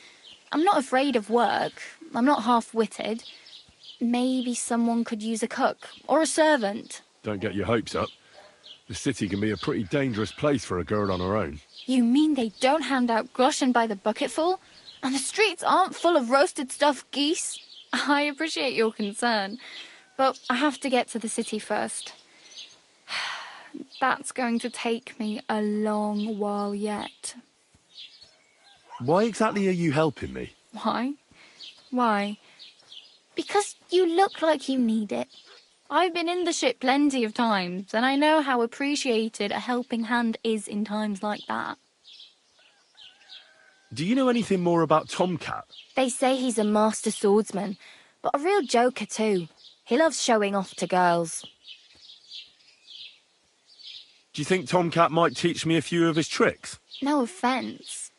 I'm not afraid of work. I'm not half-witted. Maybe someone could use a cook or a servant. Don't get your hopes up. The city can be a pretty dangerous place for a girl on her own. You mean they don't hand out groschen by the bucketful? And the streets aren't full of roasted stuffed geese? I appreciate your concern, but I have to get to the city first. That's going to take me a long while yet. Why exactly are you helping me? Why? Why? Because you look like you need it. I've been in the ship plenty of times, and I know how appreciated a helping hand is in times like that. Do you know anything more about Tomcat? They say he's a master swordsman, but a real joker too. He loves showing off to girls. Do you think Tomcat might teach me a few of his tricks? No offence,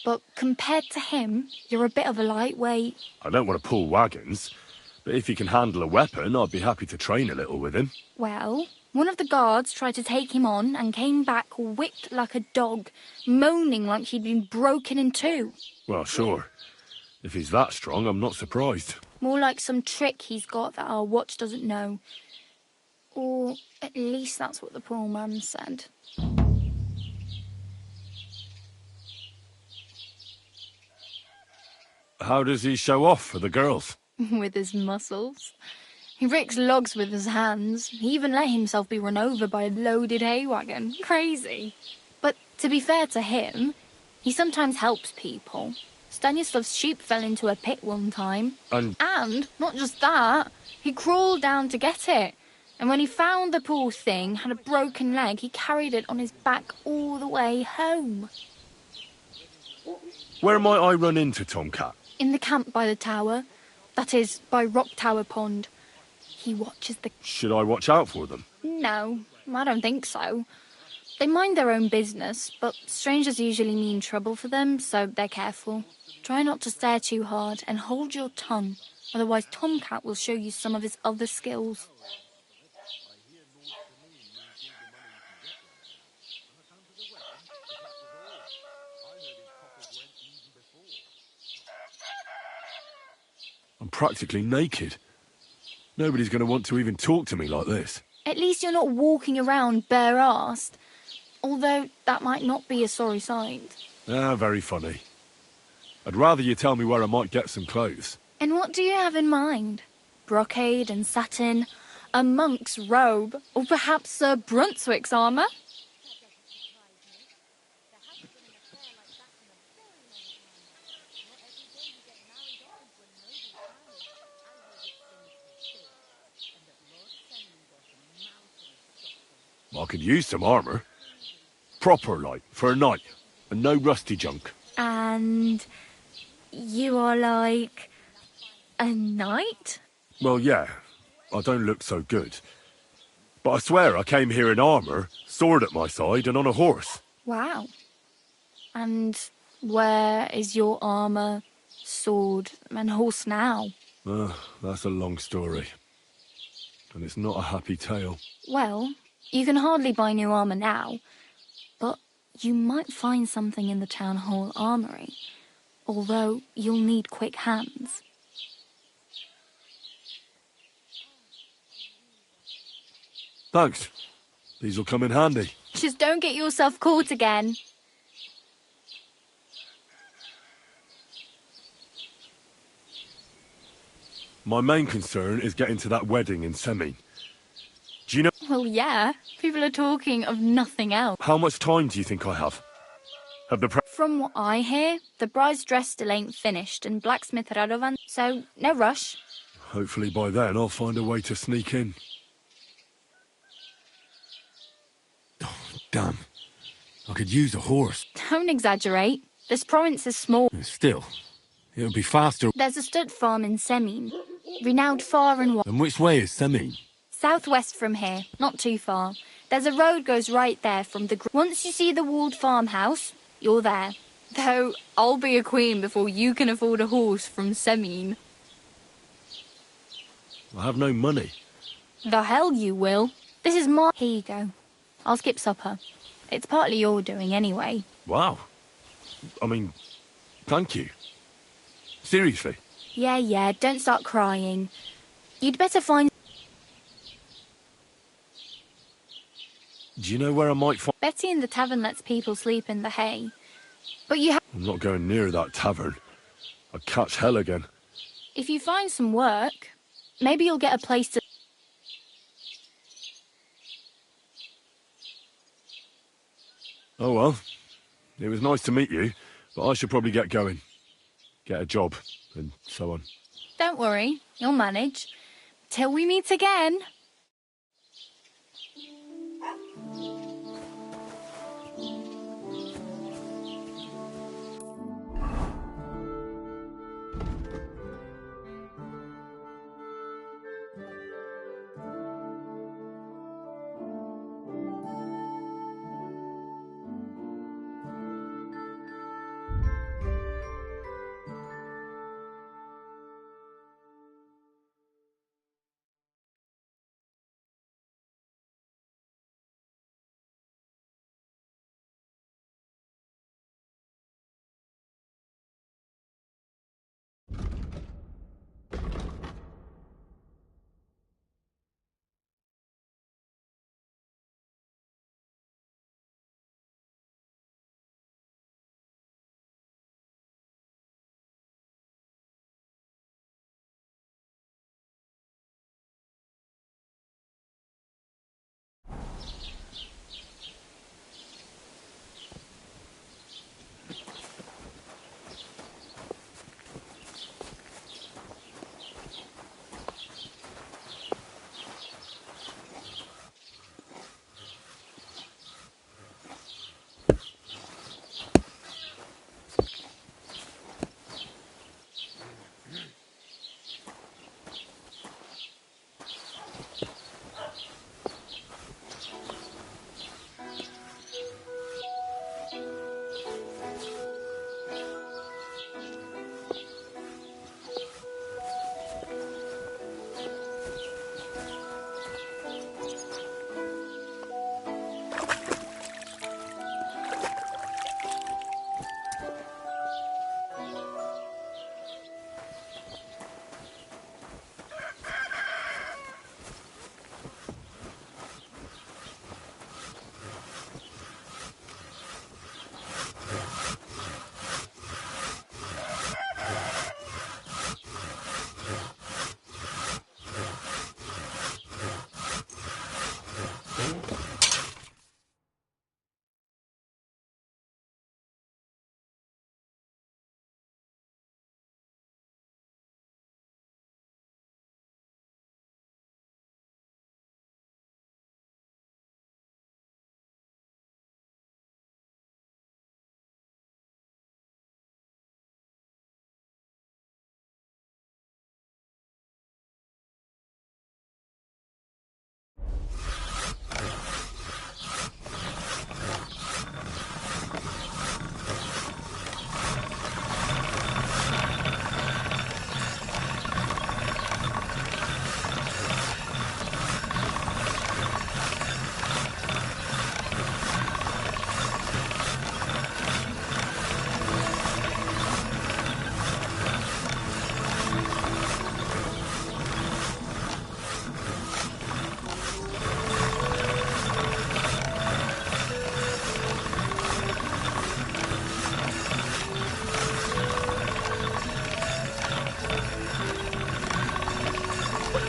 but compared to him, you're a bit of a lightweight. I don't want to pull wagons, but if he can handle a weapon, I'd be happy to train a little with him. Well, one of the guards tried to take him on and came back whipped like a dog, moaning like he'd been broken in two. Well, sure. If he's that strong, I'm not surprised. More like some trick he's got that our watch doesn't know. Or at least that's what the poor man said. How does he show off for the girls? With his muscles. He ricks logs with his hands. He even let himself be run over by a loaded hay wagon. Crazy. But to be fair to him, he sometimes helps people. Stanislav's sheep fell into a pit one time. And not just that, he crawled down to get it. And when he found the poor thing had a broken leg, he carried it on his back all the way home. Where might I run into Tomcat? In the camp by the tower. That is, by Rock Tower Pond. He watches the... Should I watch out for them? No, I don't think so. They mind their own business, but strangers usually mean trouble for them, so they're careful. Try not to stare too hard and hold your tongue, otherwise Tomcat will show you some of his other skills. I'm practically naked. Nobody's going to want to even talk to me like this. At least you're not walking around bare-arsed. Although that might not be a sorry sight. Ah, very funny. I'd rather you tell me where I might get some clothes. And what do you have in mind? Brocade and satin, a monk's robe, or perhaps Sir Brunswick's armour? I could use some armour. Proper, like, for a night. And no rusty junk. And you are like a knight? Well, yeah. I don't look so good. But I swear I came here in armour, sword at my side, and on a horse. Wow. And where is your armour, sword, and horse now? That's a long story. And it's not a happy tale. Well, you can hardly buy new armour now, but you might find something in the town hall armoury, although you'll need quick hands. Thanks. These'll come in handy. Just don't get yourself caught again. My main concern is getting to that wedding in Semin. Do you know... Well, yeah. People are talking of nothing else. How much time do you think I have? From what I hear, the bride's dress still ain't finished and blacksmith Radovan, so no rush. Hopefully by then I'll find a way to sneak in. Oh, damn. I could use a horse. Don't exaggerate. This province is small. Still, It'll be faster. There's a stud farm in Semin, renowned far and wide. And which way is Semin? Southwest from here, not too far. There's a road goes right there from the... Once you see the walled farmhouse, you're there. Though, I'll be a queen before you can afford a horse from Semin. I have no money. The hell you will. This is my... Here you go. I'll skip supper. It's partly your doing anyway. Wow. I mean, thank you. Seriously. Yeah, don't start crying. You'd better find... Do you know where I might find... Betty in the tavern lets people sleep in the hay. But you have... I'm not going near that tavern. I'd catch hell again. If you find some work, maybe you'll get a place to... Oh well. It was nice to meet you, but I should probably get going. Get a job, and so on. Don't worry, you'll manage. Till we meet again.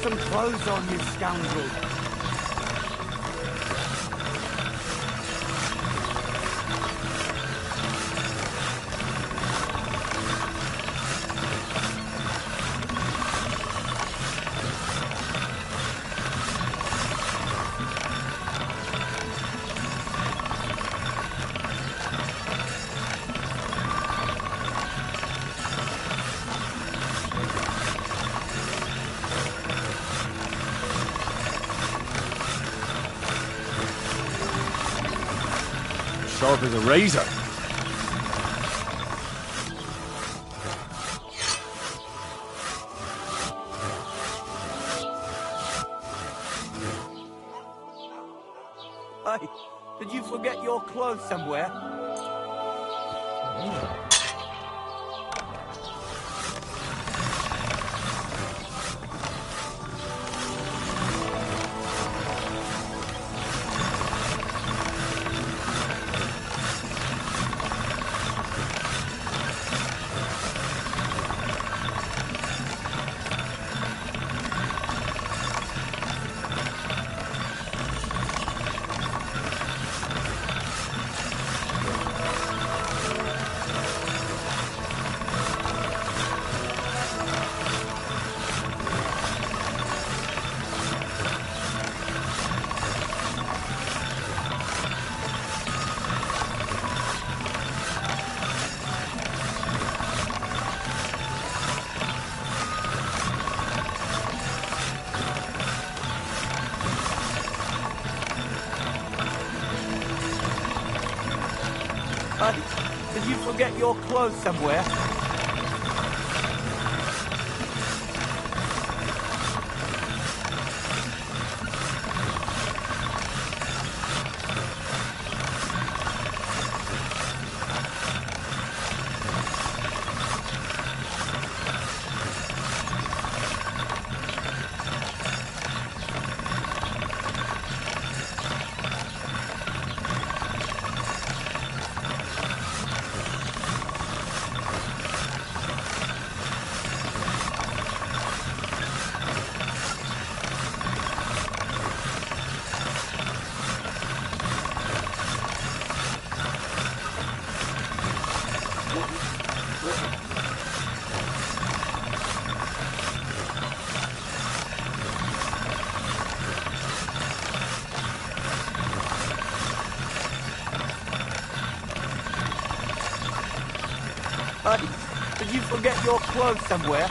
Some clothes on, you scoundrel! Sharp as a razor. Hey, did you forget your clothes somewhere? Did you forget your clothes somewhere? Did you forget your clothes somewhere?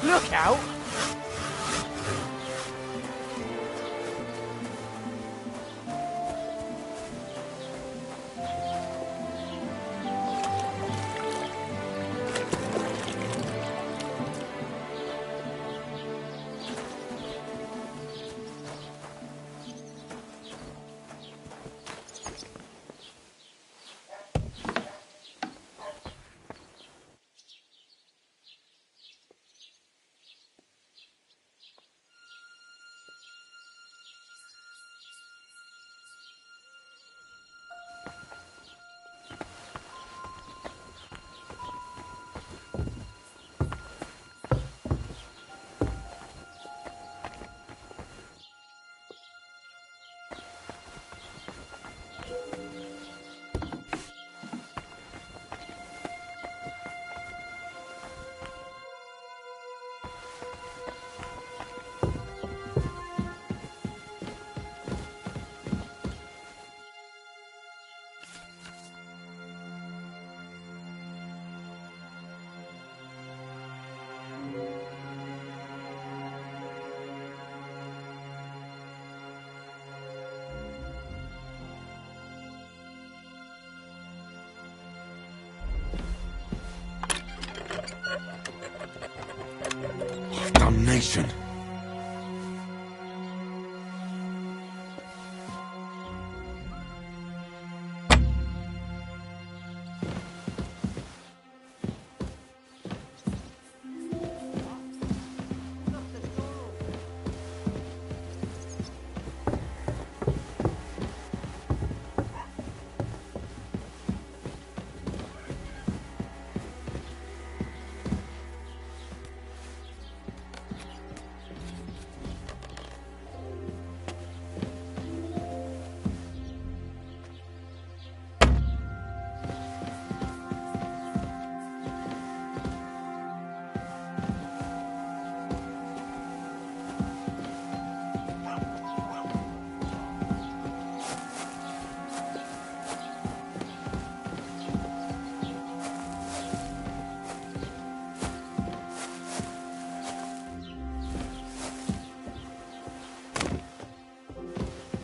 Look out! Damnation.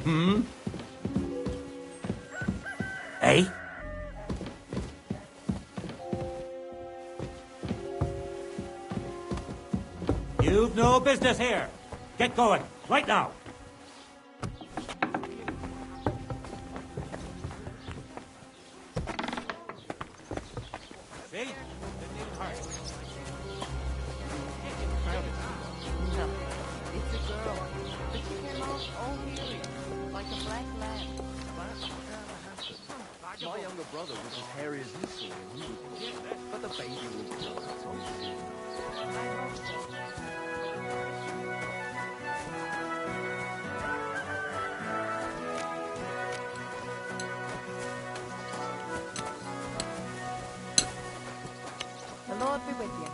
Hmm? Eh? You've no business here. Get going, right now. See? No, it's a girl. But she came out all healing, like a black lamb. My younger brother was as hairy as you saw when he was born, but the baby was born, so The Lord be with you.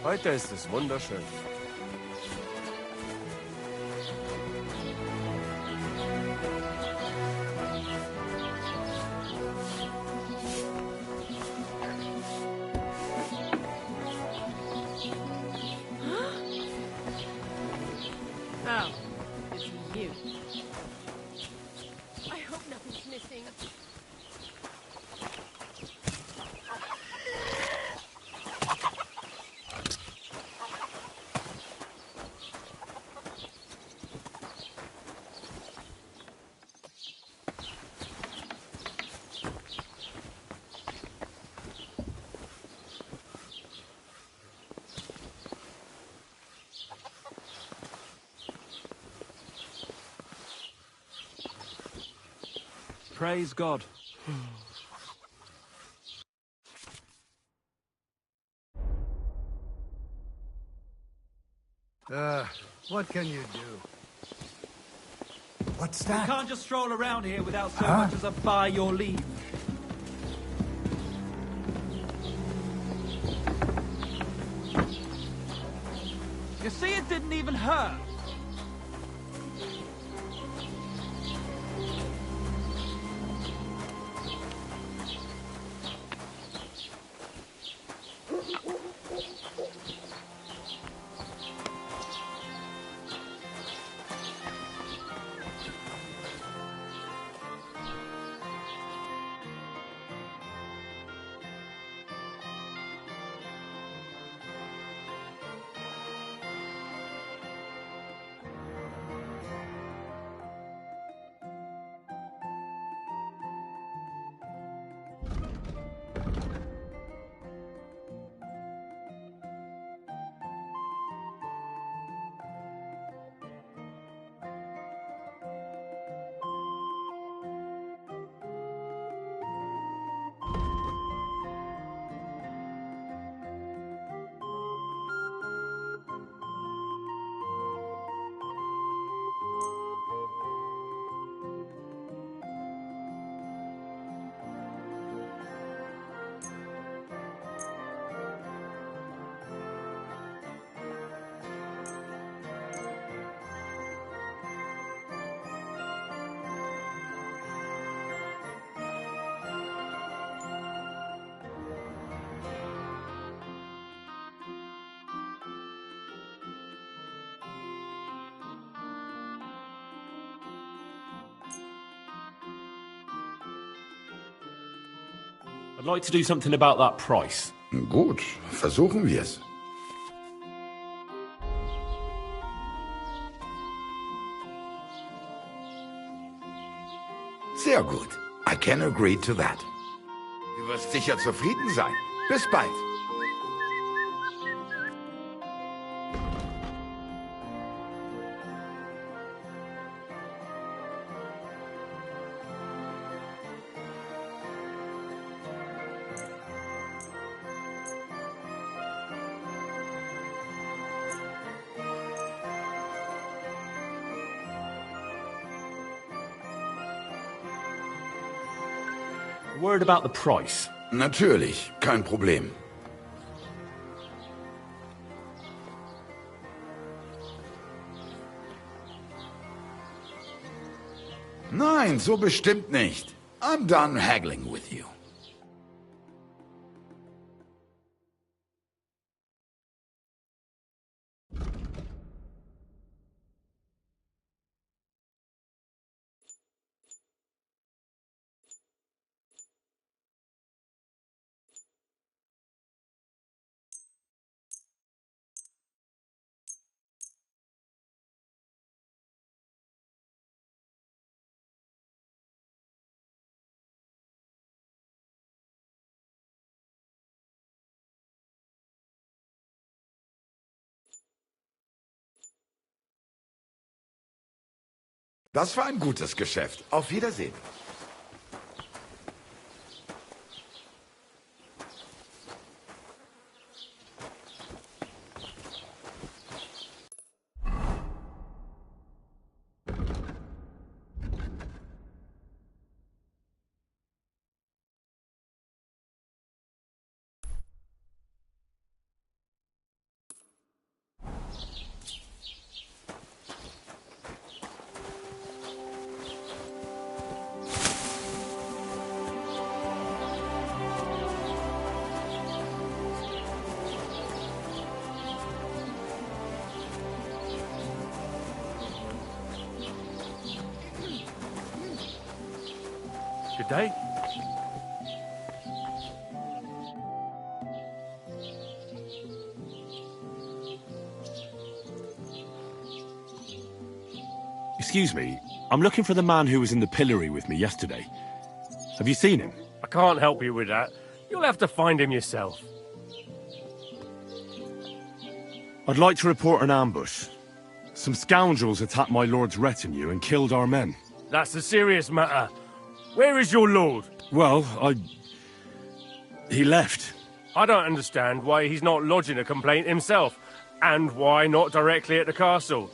Heute ist es wunderschön. Oh, it's you. I hope nothing's missing. Praise God. What can you do? What's that? You can't just stroll around here without so much as a by your leave. You see, it didn't even hurt. I'd like to do something about that price. Gut, versuchen wir's. Sehr gut. I can agree to that. Du wirst sicher zufrieden sein. Bis bald. A word about the price. Natürlich, kein Problem. Nein, so bestimmt nicht. I'm done haggling with you. Das war ein gutes Geschäft. Auf Wiedersehen. Good day. Excuse me, I'm looking for the man who was in the pillory with me yesterday. Have you seen him? I can't help you with that. You'll have to find him yourself. I'd like to report an ambush. Some scoundrels attacked my lord's retinue and killed our men. That's a serious matter. Where is your lord? Well, he left. I don't understand why he's not lodging a complaint himself, and why not directly at the castle.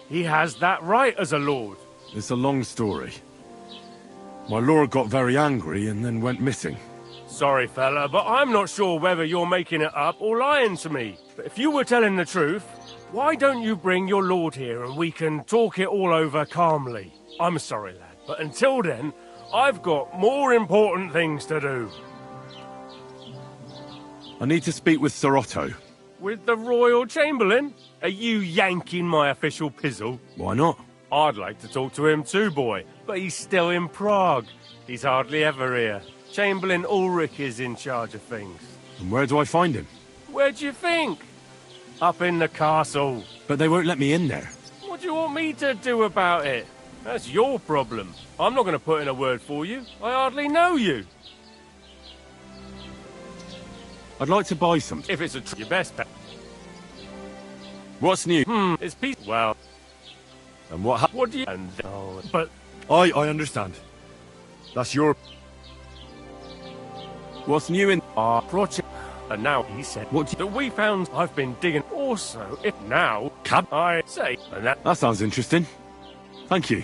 He has that right as a lord. It's a long story. My lord got very angry and then went missing. Sorry, fella, but I'm not sure whether you're making it up or lying to me. But if you were telling the truth, why don't you bring your lord here and we can talk it all over calmly? I'm sorry, lad, but until then, I've got more important things to do. I need to speak with Sir Otto. With the Royal Chamberlain? Are you yanking my official pizzle? Why not? I'd like to talk to him too, boy, but he's still in Prague. He's hardly ever here. Chamberlain Ulrich is in charge of things. And where do I find him? Where do you think? Up in the castle. But they won't let me in there. What do you want me to do about it? That's your problem. I'm not going to put in a word for you. I hardly know you. I'd like to buy some. If it's your best bet. What's new? It's peace. Well. And what What do you... but... I understand. That's your... What's new in... Our project. And now he said that we found I've been digging. Also, if now... Cab? I say... And that sounds interesting. Thank you.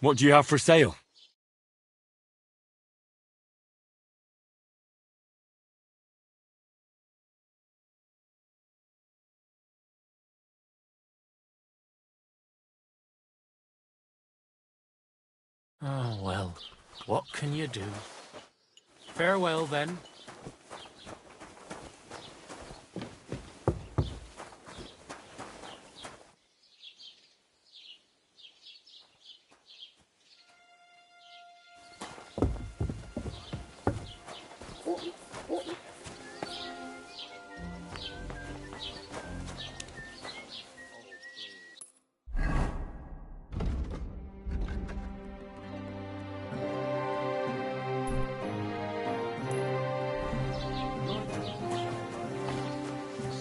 What do you have for sale? Oh, well, what can you do? Farewell, then.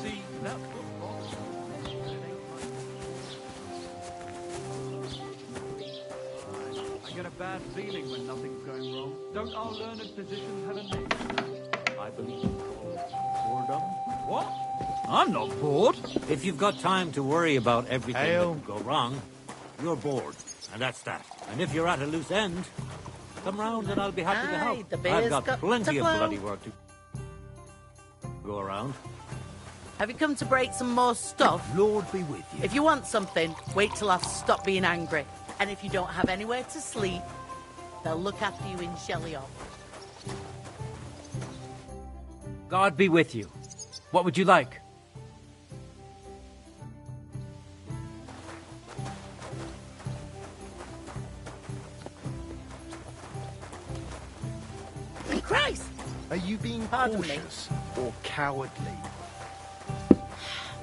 See, that footbox. I get a bad feeling when nothing's going wrong. Don't our learned physicians have a name? I believe boredom. What? I'm not bored. If you've got time to worry about everything Hail. that could go wrong, you're bored. And that's that. And if you're at a loose end, come round and I'll be happy to Aye, help. the beer's I've got got plenty to of flow. bloody work to go around. Have you come to break some more stuff? Lord be with you. If you want something, wait till I've stopped being angry. And if you don't have anywhere to sleep, they'll look after you in Shelley-on. God be with you. What would you like? Christ! Are you being Pardon me. cautious or cowardly?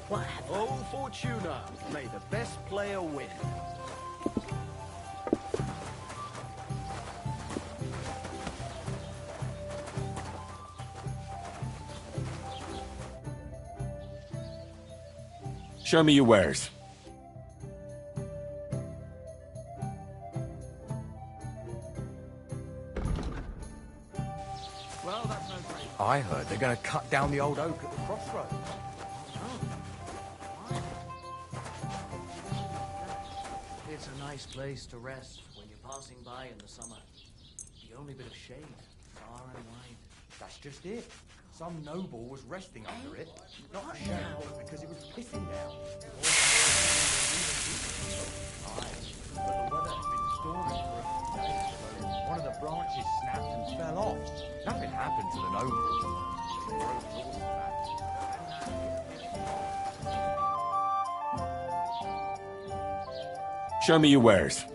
What have Oh, Fortuna, may the best player win. Show me your wares. Well, that's no great. I heard they're going to cut down the old oak at the crossroads. It's a nice place to rest when you're passing by in the summer. The only bit of shade, far and wide. That's just it. Some noble was resting under it. Not for shade, but because it was pissing down. Aye, but the weather has been stormy for a few days, so one of the branches snapped and fell off. Nothing happened to the nobles. They broke laws back. Show me your wares.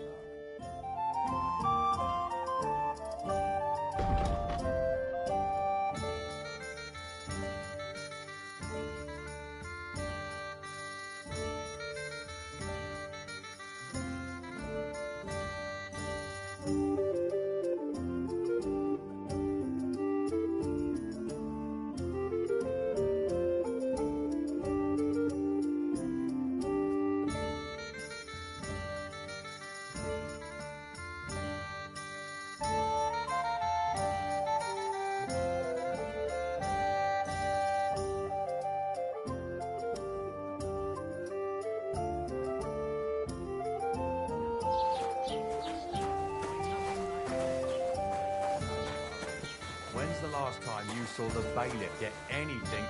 When's the last time you saw the bailiff get anything?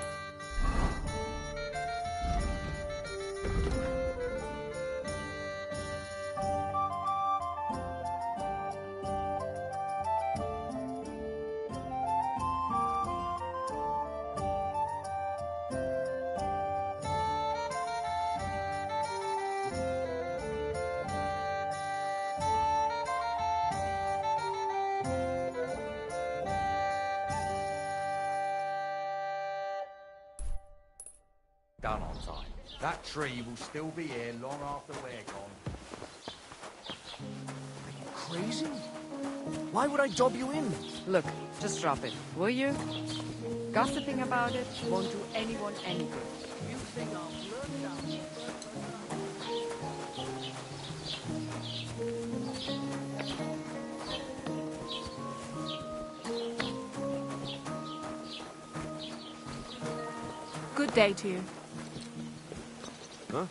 Done on time. That tree will still be here long after we're gone. Are you crazy? Why would I dob you in? Look, just drop it, will you? Gossiping about it won't do anyone any good. You think I'll learn that? Good day to you. Huh?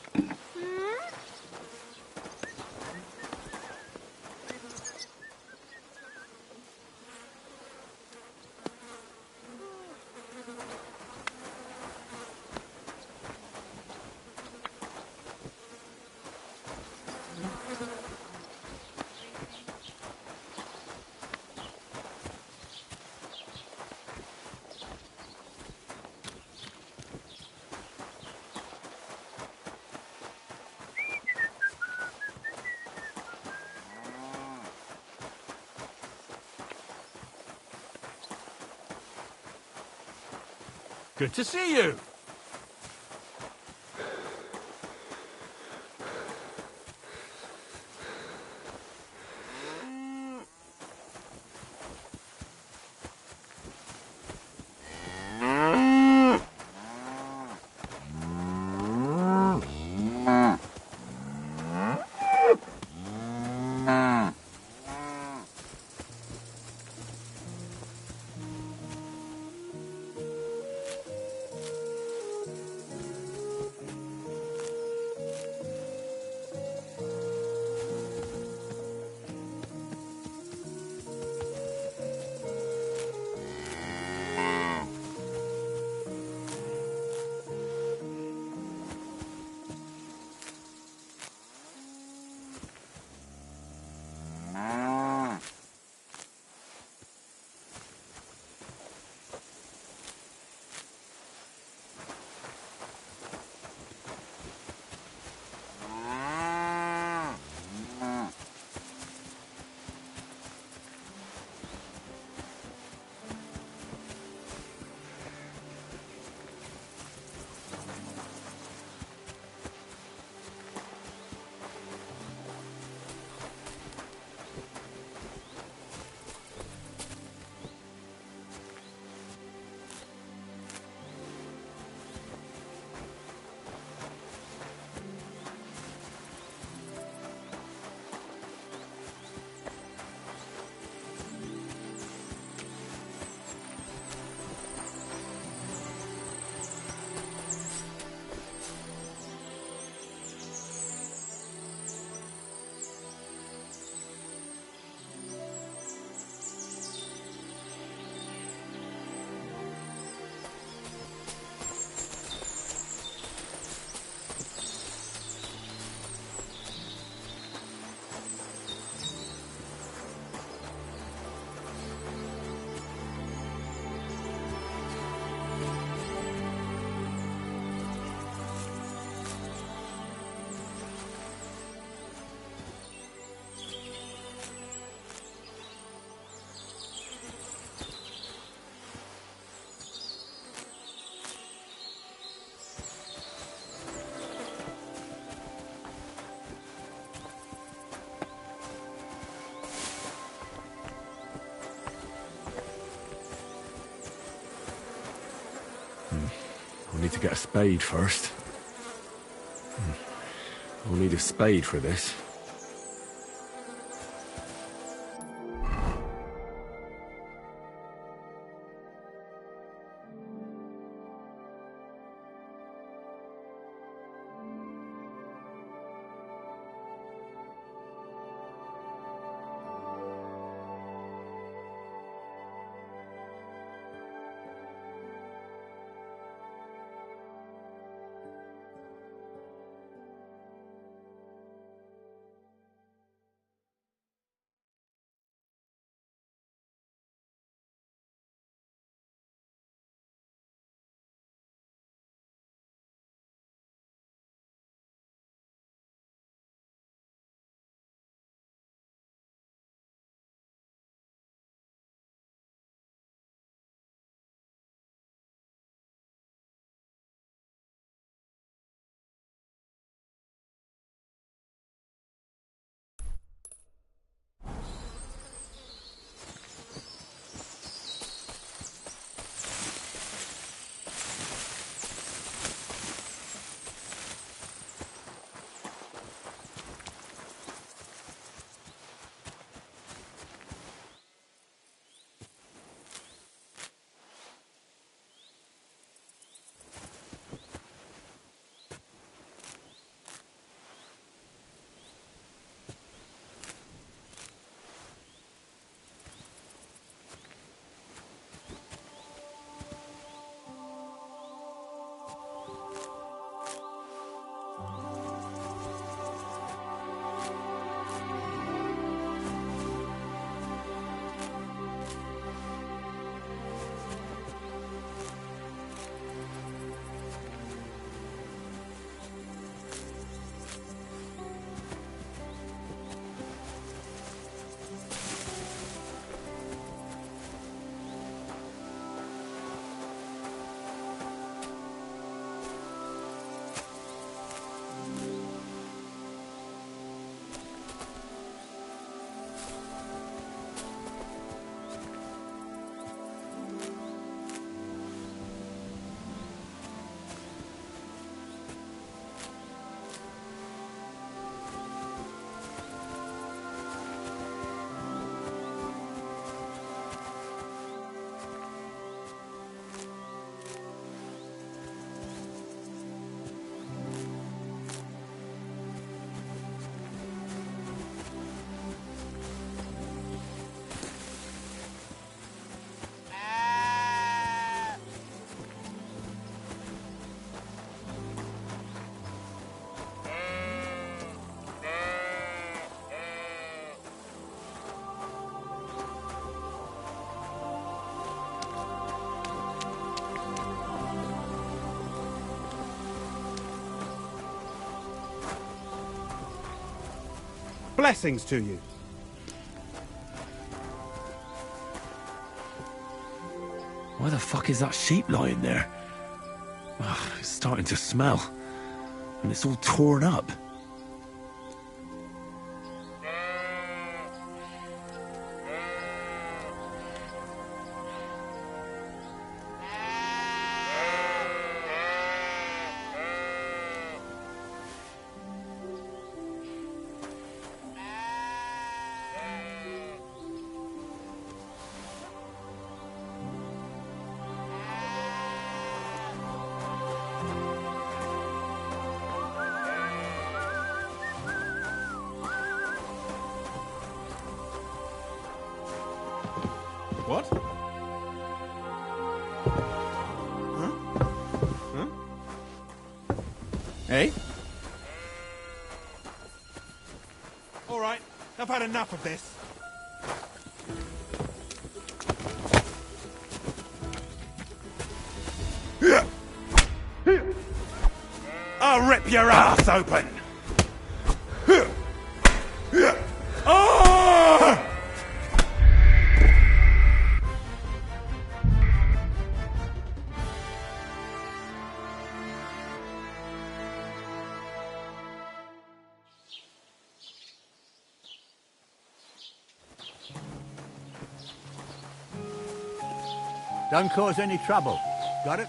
Good to see you. I'll need to get a spade first. I'll need a spade for this. Blessings to you. Why the fuck is that sheep lying there? Ugh, it's starting to smell. And it's all torn up. What? Huh? Huh? Hey? All right, I've had enough of this. I'll rip your ass open! Ah! Don't cause any trouble. Got it?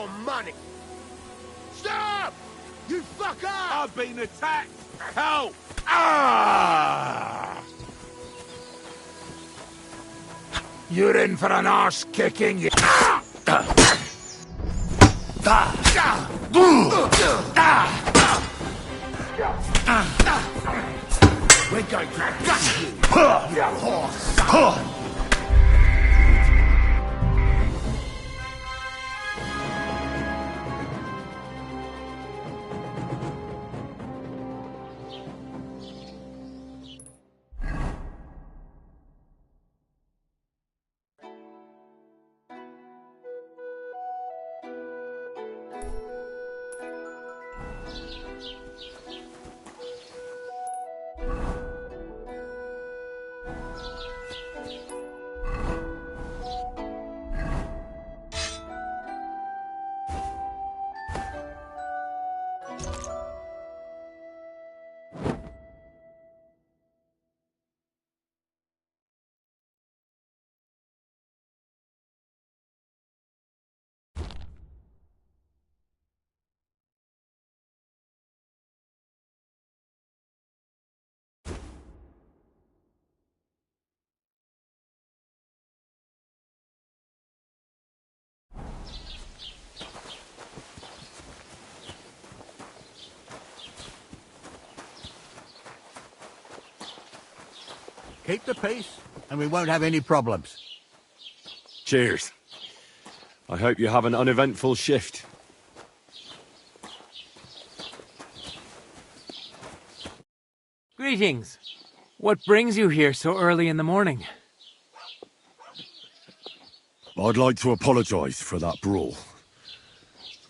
your money! Stop! You fucker! I've been attacked! Help! Ah! You're in for an arse kicking, you... We're going to gut you, you horse! Keep the peace, and we won't have any problems. Cheers. I hope you have an uneventful shift. Greetings. What brings you here so early in the morning? I'd like to apologise for that brawl.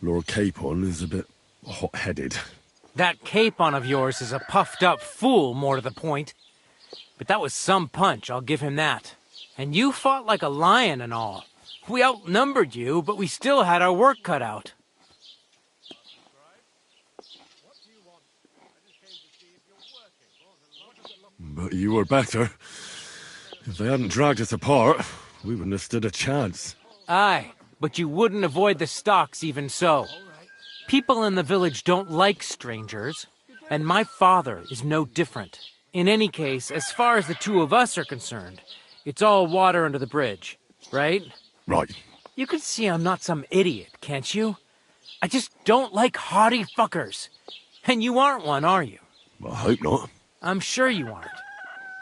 Lord Capon is a bit hot-headed. That Capon of yours is a puffed-up fool, more to the point. But that was some punch, I'll give him that. And you fought like a lion and all. We outnumbered you, but we still had our work cut out. But you were better. If they hadn't dragged us apart, we wouldn't have stood a chance. Aye, but you wouldn't avoid the stocks even so. People in the village don't like strangers, and my father is no different. In any case, as far as the two of us are concerned, it's all water under the bridge, right? Right. You can see I'm not some idiot, can't you? I just don't like haughty fuckers. And you aren't one, are you? I hope not. I'm sure you aren't.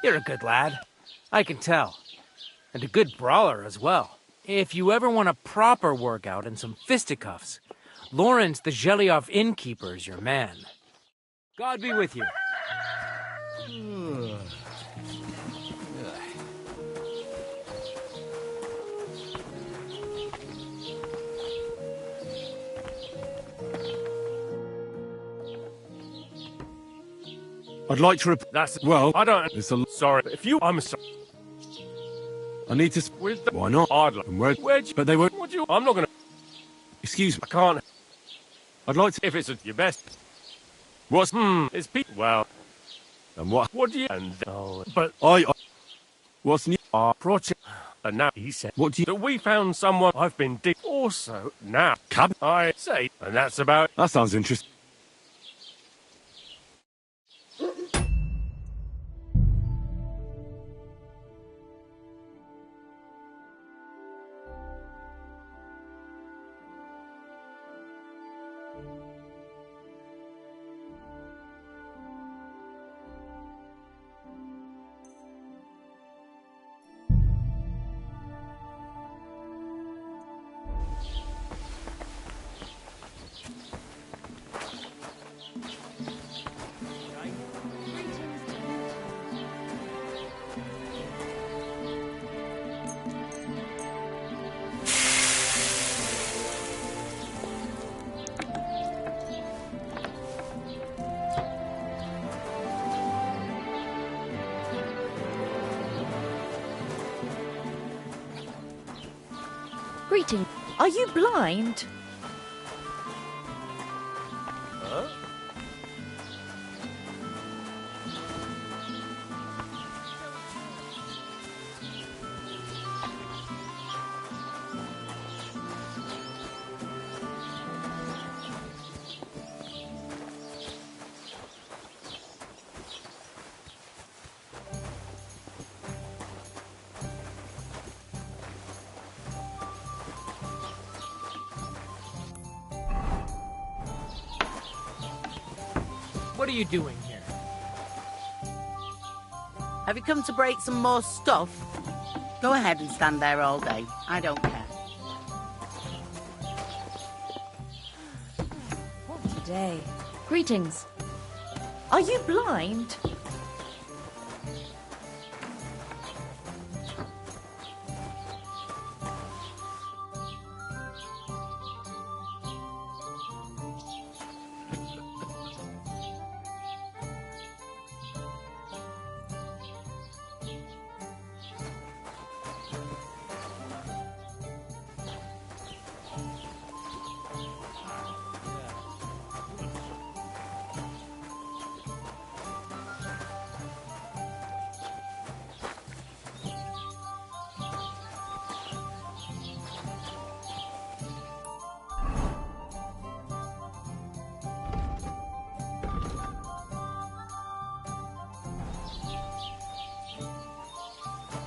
You're a good lad. I can tell. And a good brawler as well. If you ever want a proper workout and some fisticuffs, Lawrence the Gelioff innkeeper is your man. God be with you. I'd like to That's... Well, I don't... It's a... Sorry. If you... I'm sorry. I need to... Why not? I'd like... And where... Where'd you... But they won't... What do you... I'm not gonna... Excuse me. I can't... I'd like to... If it's your best... What's... It's people... Well... And what... What do you... And... Oh... But... What's new? Our project... And now he said... What do you... That we found someone I've been dig... Also... Now... Cab... I say... And that's about... That sounds interesting. Greeting. Are you blind? Huh? What are you doing here? Have you come to break some more stuff? Go ahead and stand there all day. I don't care. What a day. Greetings. Are you blind?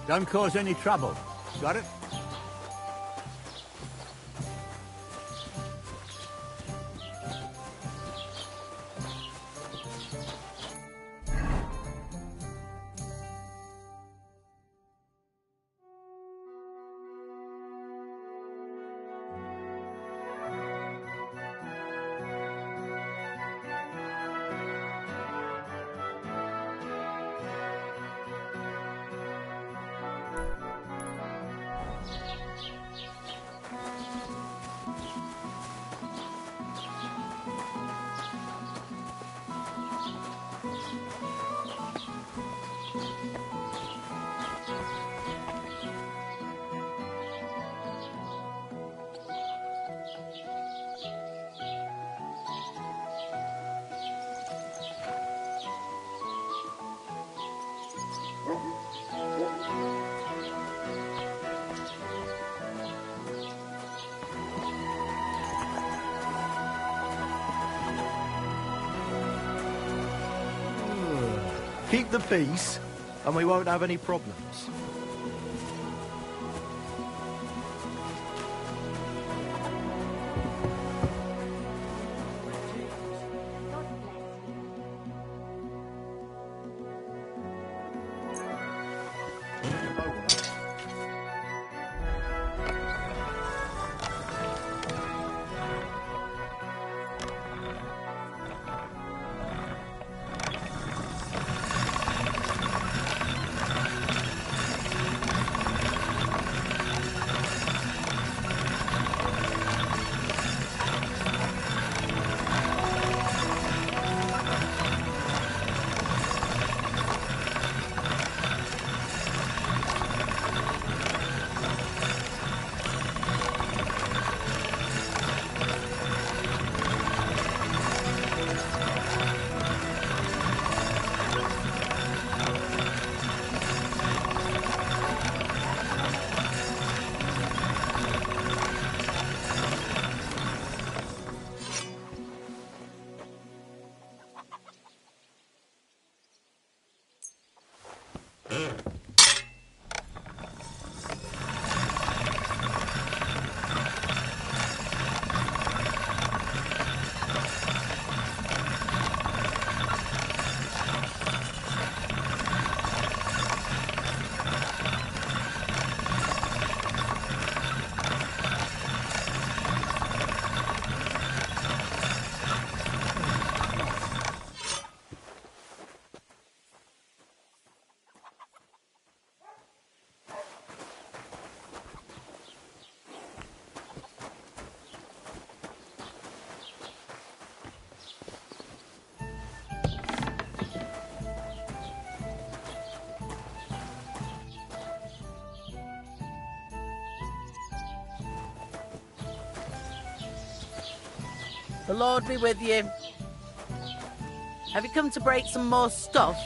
Don't cause any trouble. Got it? Keep the peace, and we won't have any problems. The Lord be with you. Have you come to break some more stuff?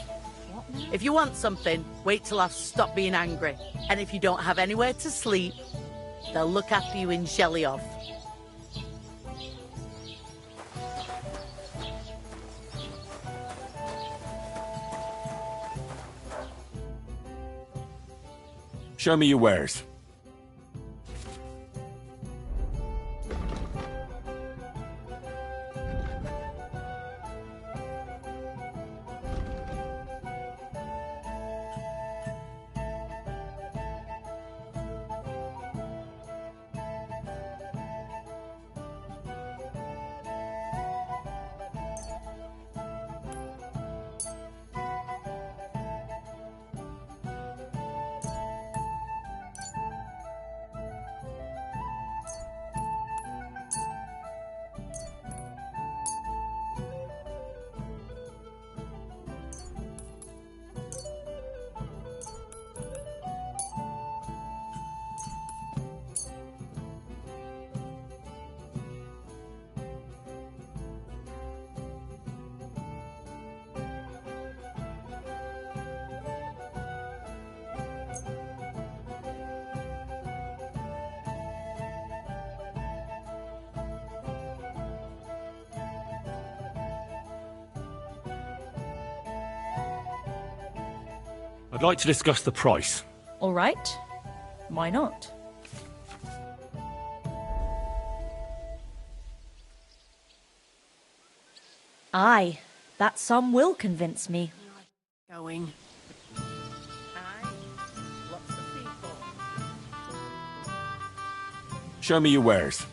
If you want something, wait till I've stopped being angry. And if you don't have anywhere to sleep, they'll look after you in Shelly-off. Show me your wares. I'd like to discuss the price. All right. Why not? Aye, that sum will convince me. Going. Show me your wares.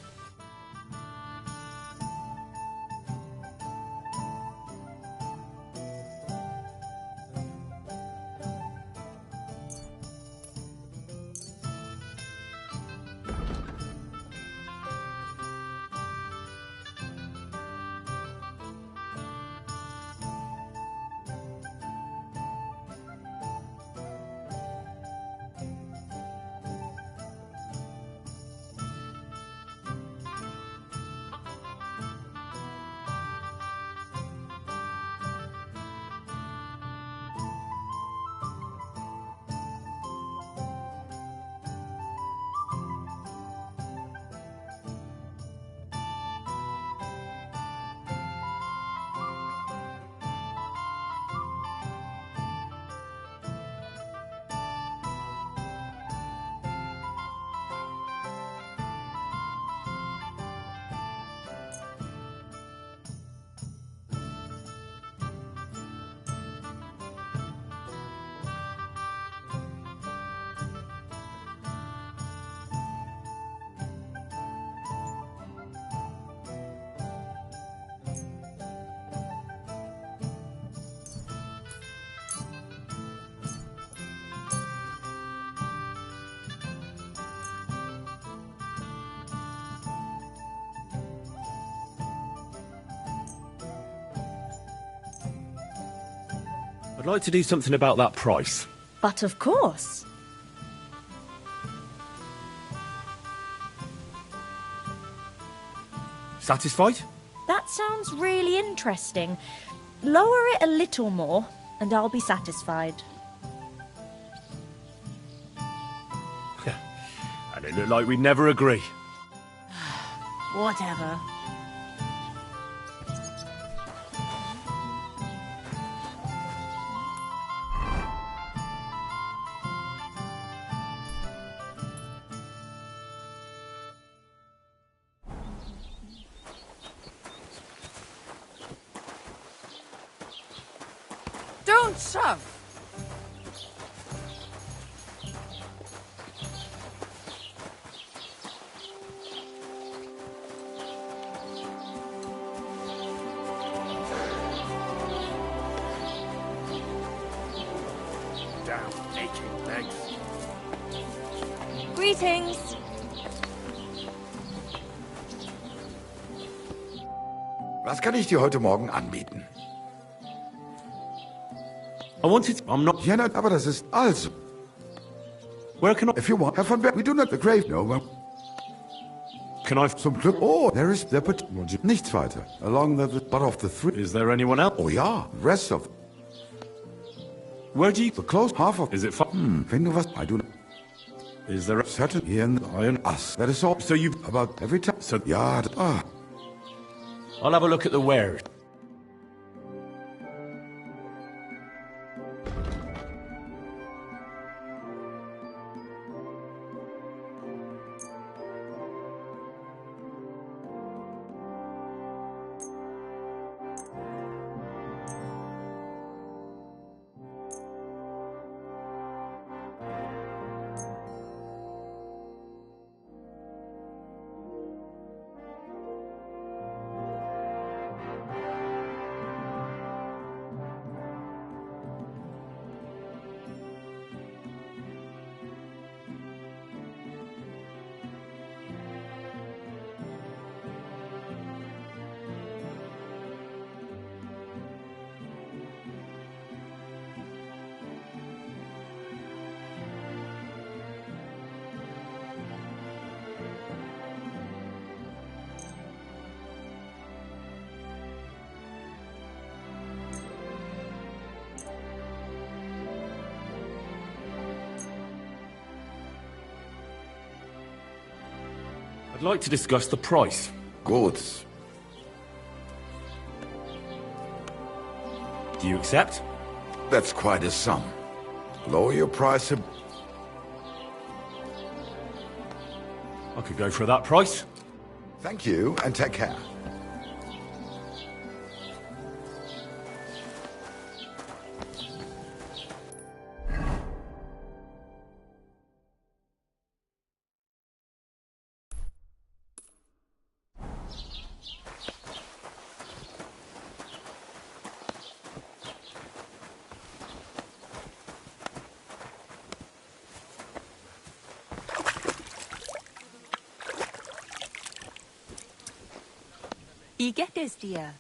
I'd like to do something about that price. But of course. Satisfied? That sounds really interesting. Lower it a little more, and I'll be satisfied. And it looked like we'd never agree. Whatever. Don't shove! Down, aching legs. Greetings. Was kann ich dir heute Morgen anbieten? I'm not... Ja, nein, aber das ist also. Where can I... If you want, Herr von Berg, we do not the grave, no one. Can I... Zum Glück, oh, there is the put... Nichts weiter. Along the but of the three... Is there anyone else? Oh ja, rest of... Where do you... The close half of... Is it fun? Wenn du was... I do not... Is there a... Certain here in the iron us. That is all. So you... About every time... So, ja, I'll have a look at the wares. I'd like to discuss the price. Goods. Do you accept? That's quite a sum. Lower your price a... I could go for that price. Thank you, and take care. Wie geht es dir?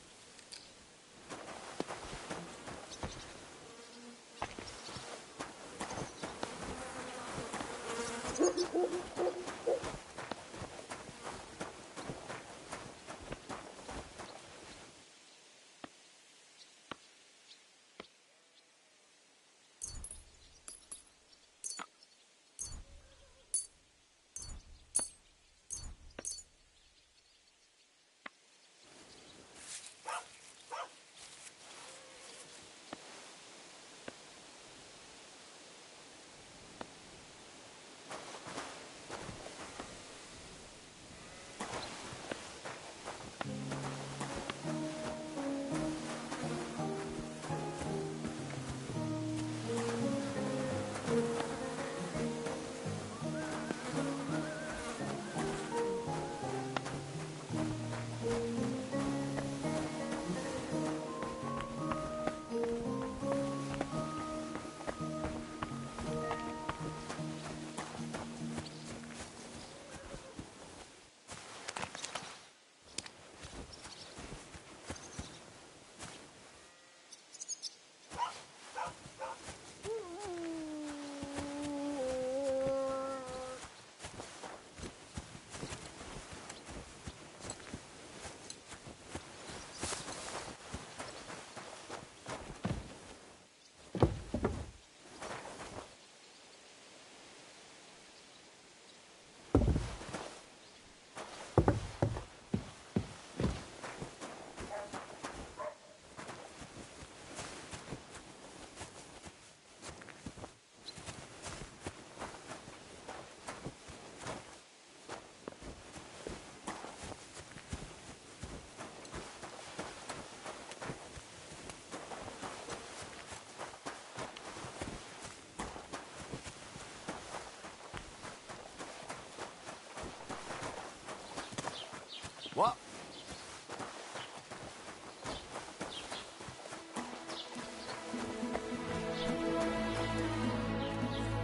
What?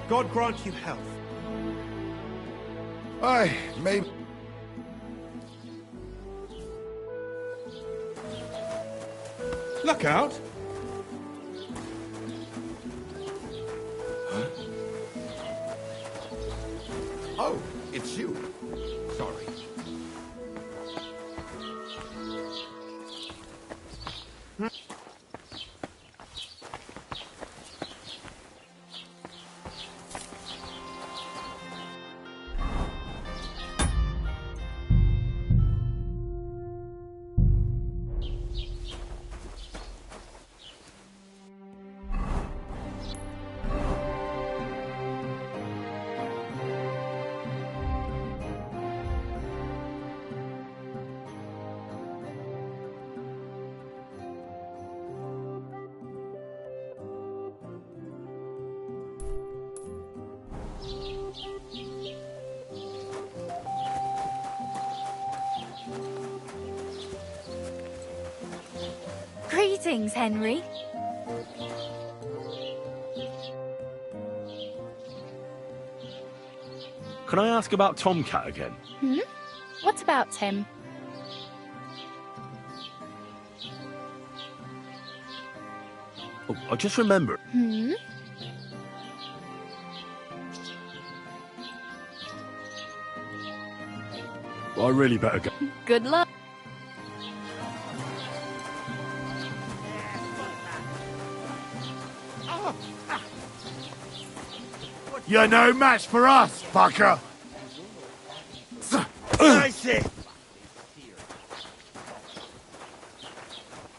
God grant you health. Aye, maybe... Look out! Huh? Oh, it's you. Sorry. Greetings, Henry. Can I ask about Tomcat again? Hmm? What about him? Oh, I just remembered. Hmm? I really better go. Good luck. You're no match for us, fucker! Nice it!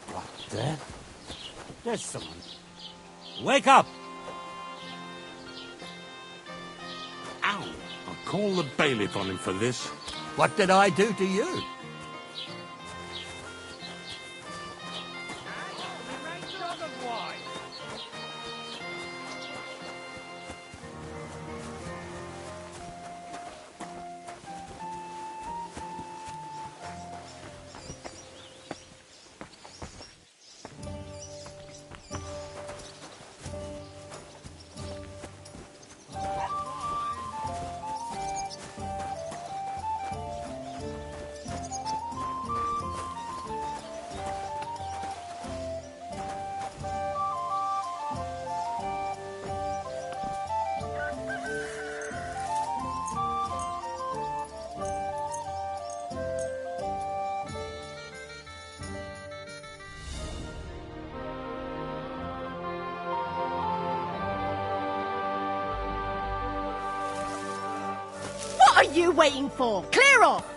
What the? There's someone. Wake up! Call the bailiff on him for this. What did I do to you? What are you waiting for? Clear off!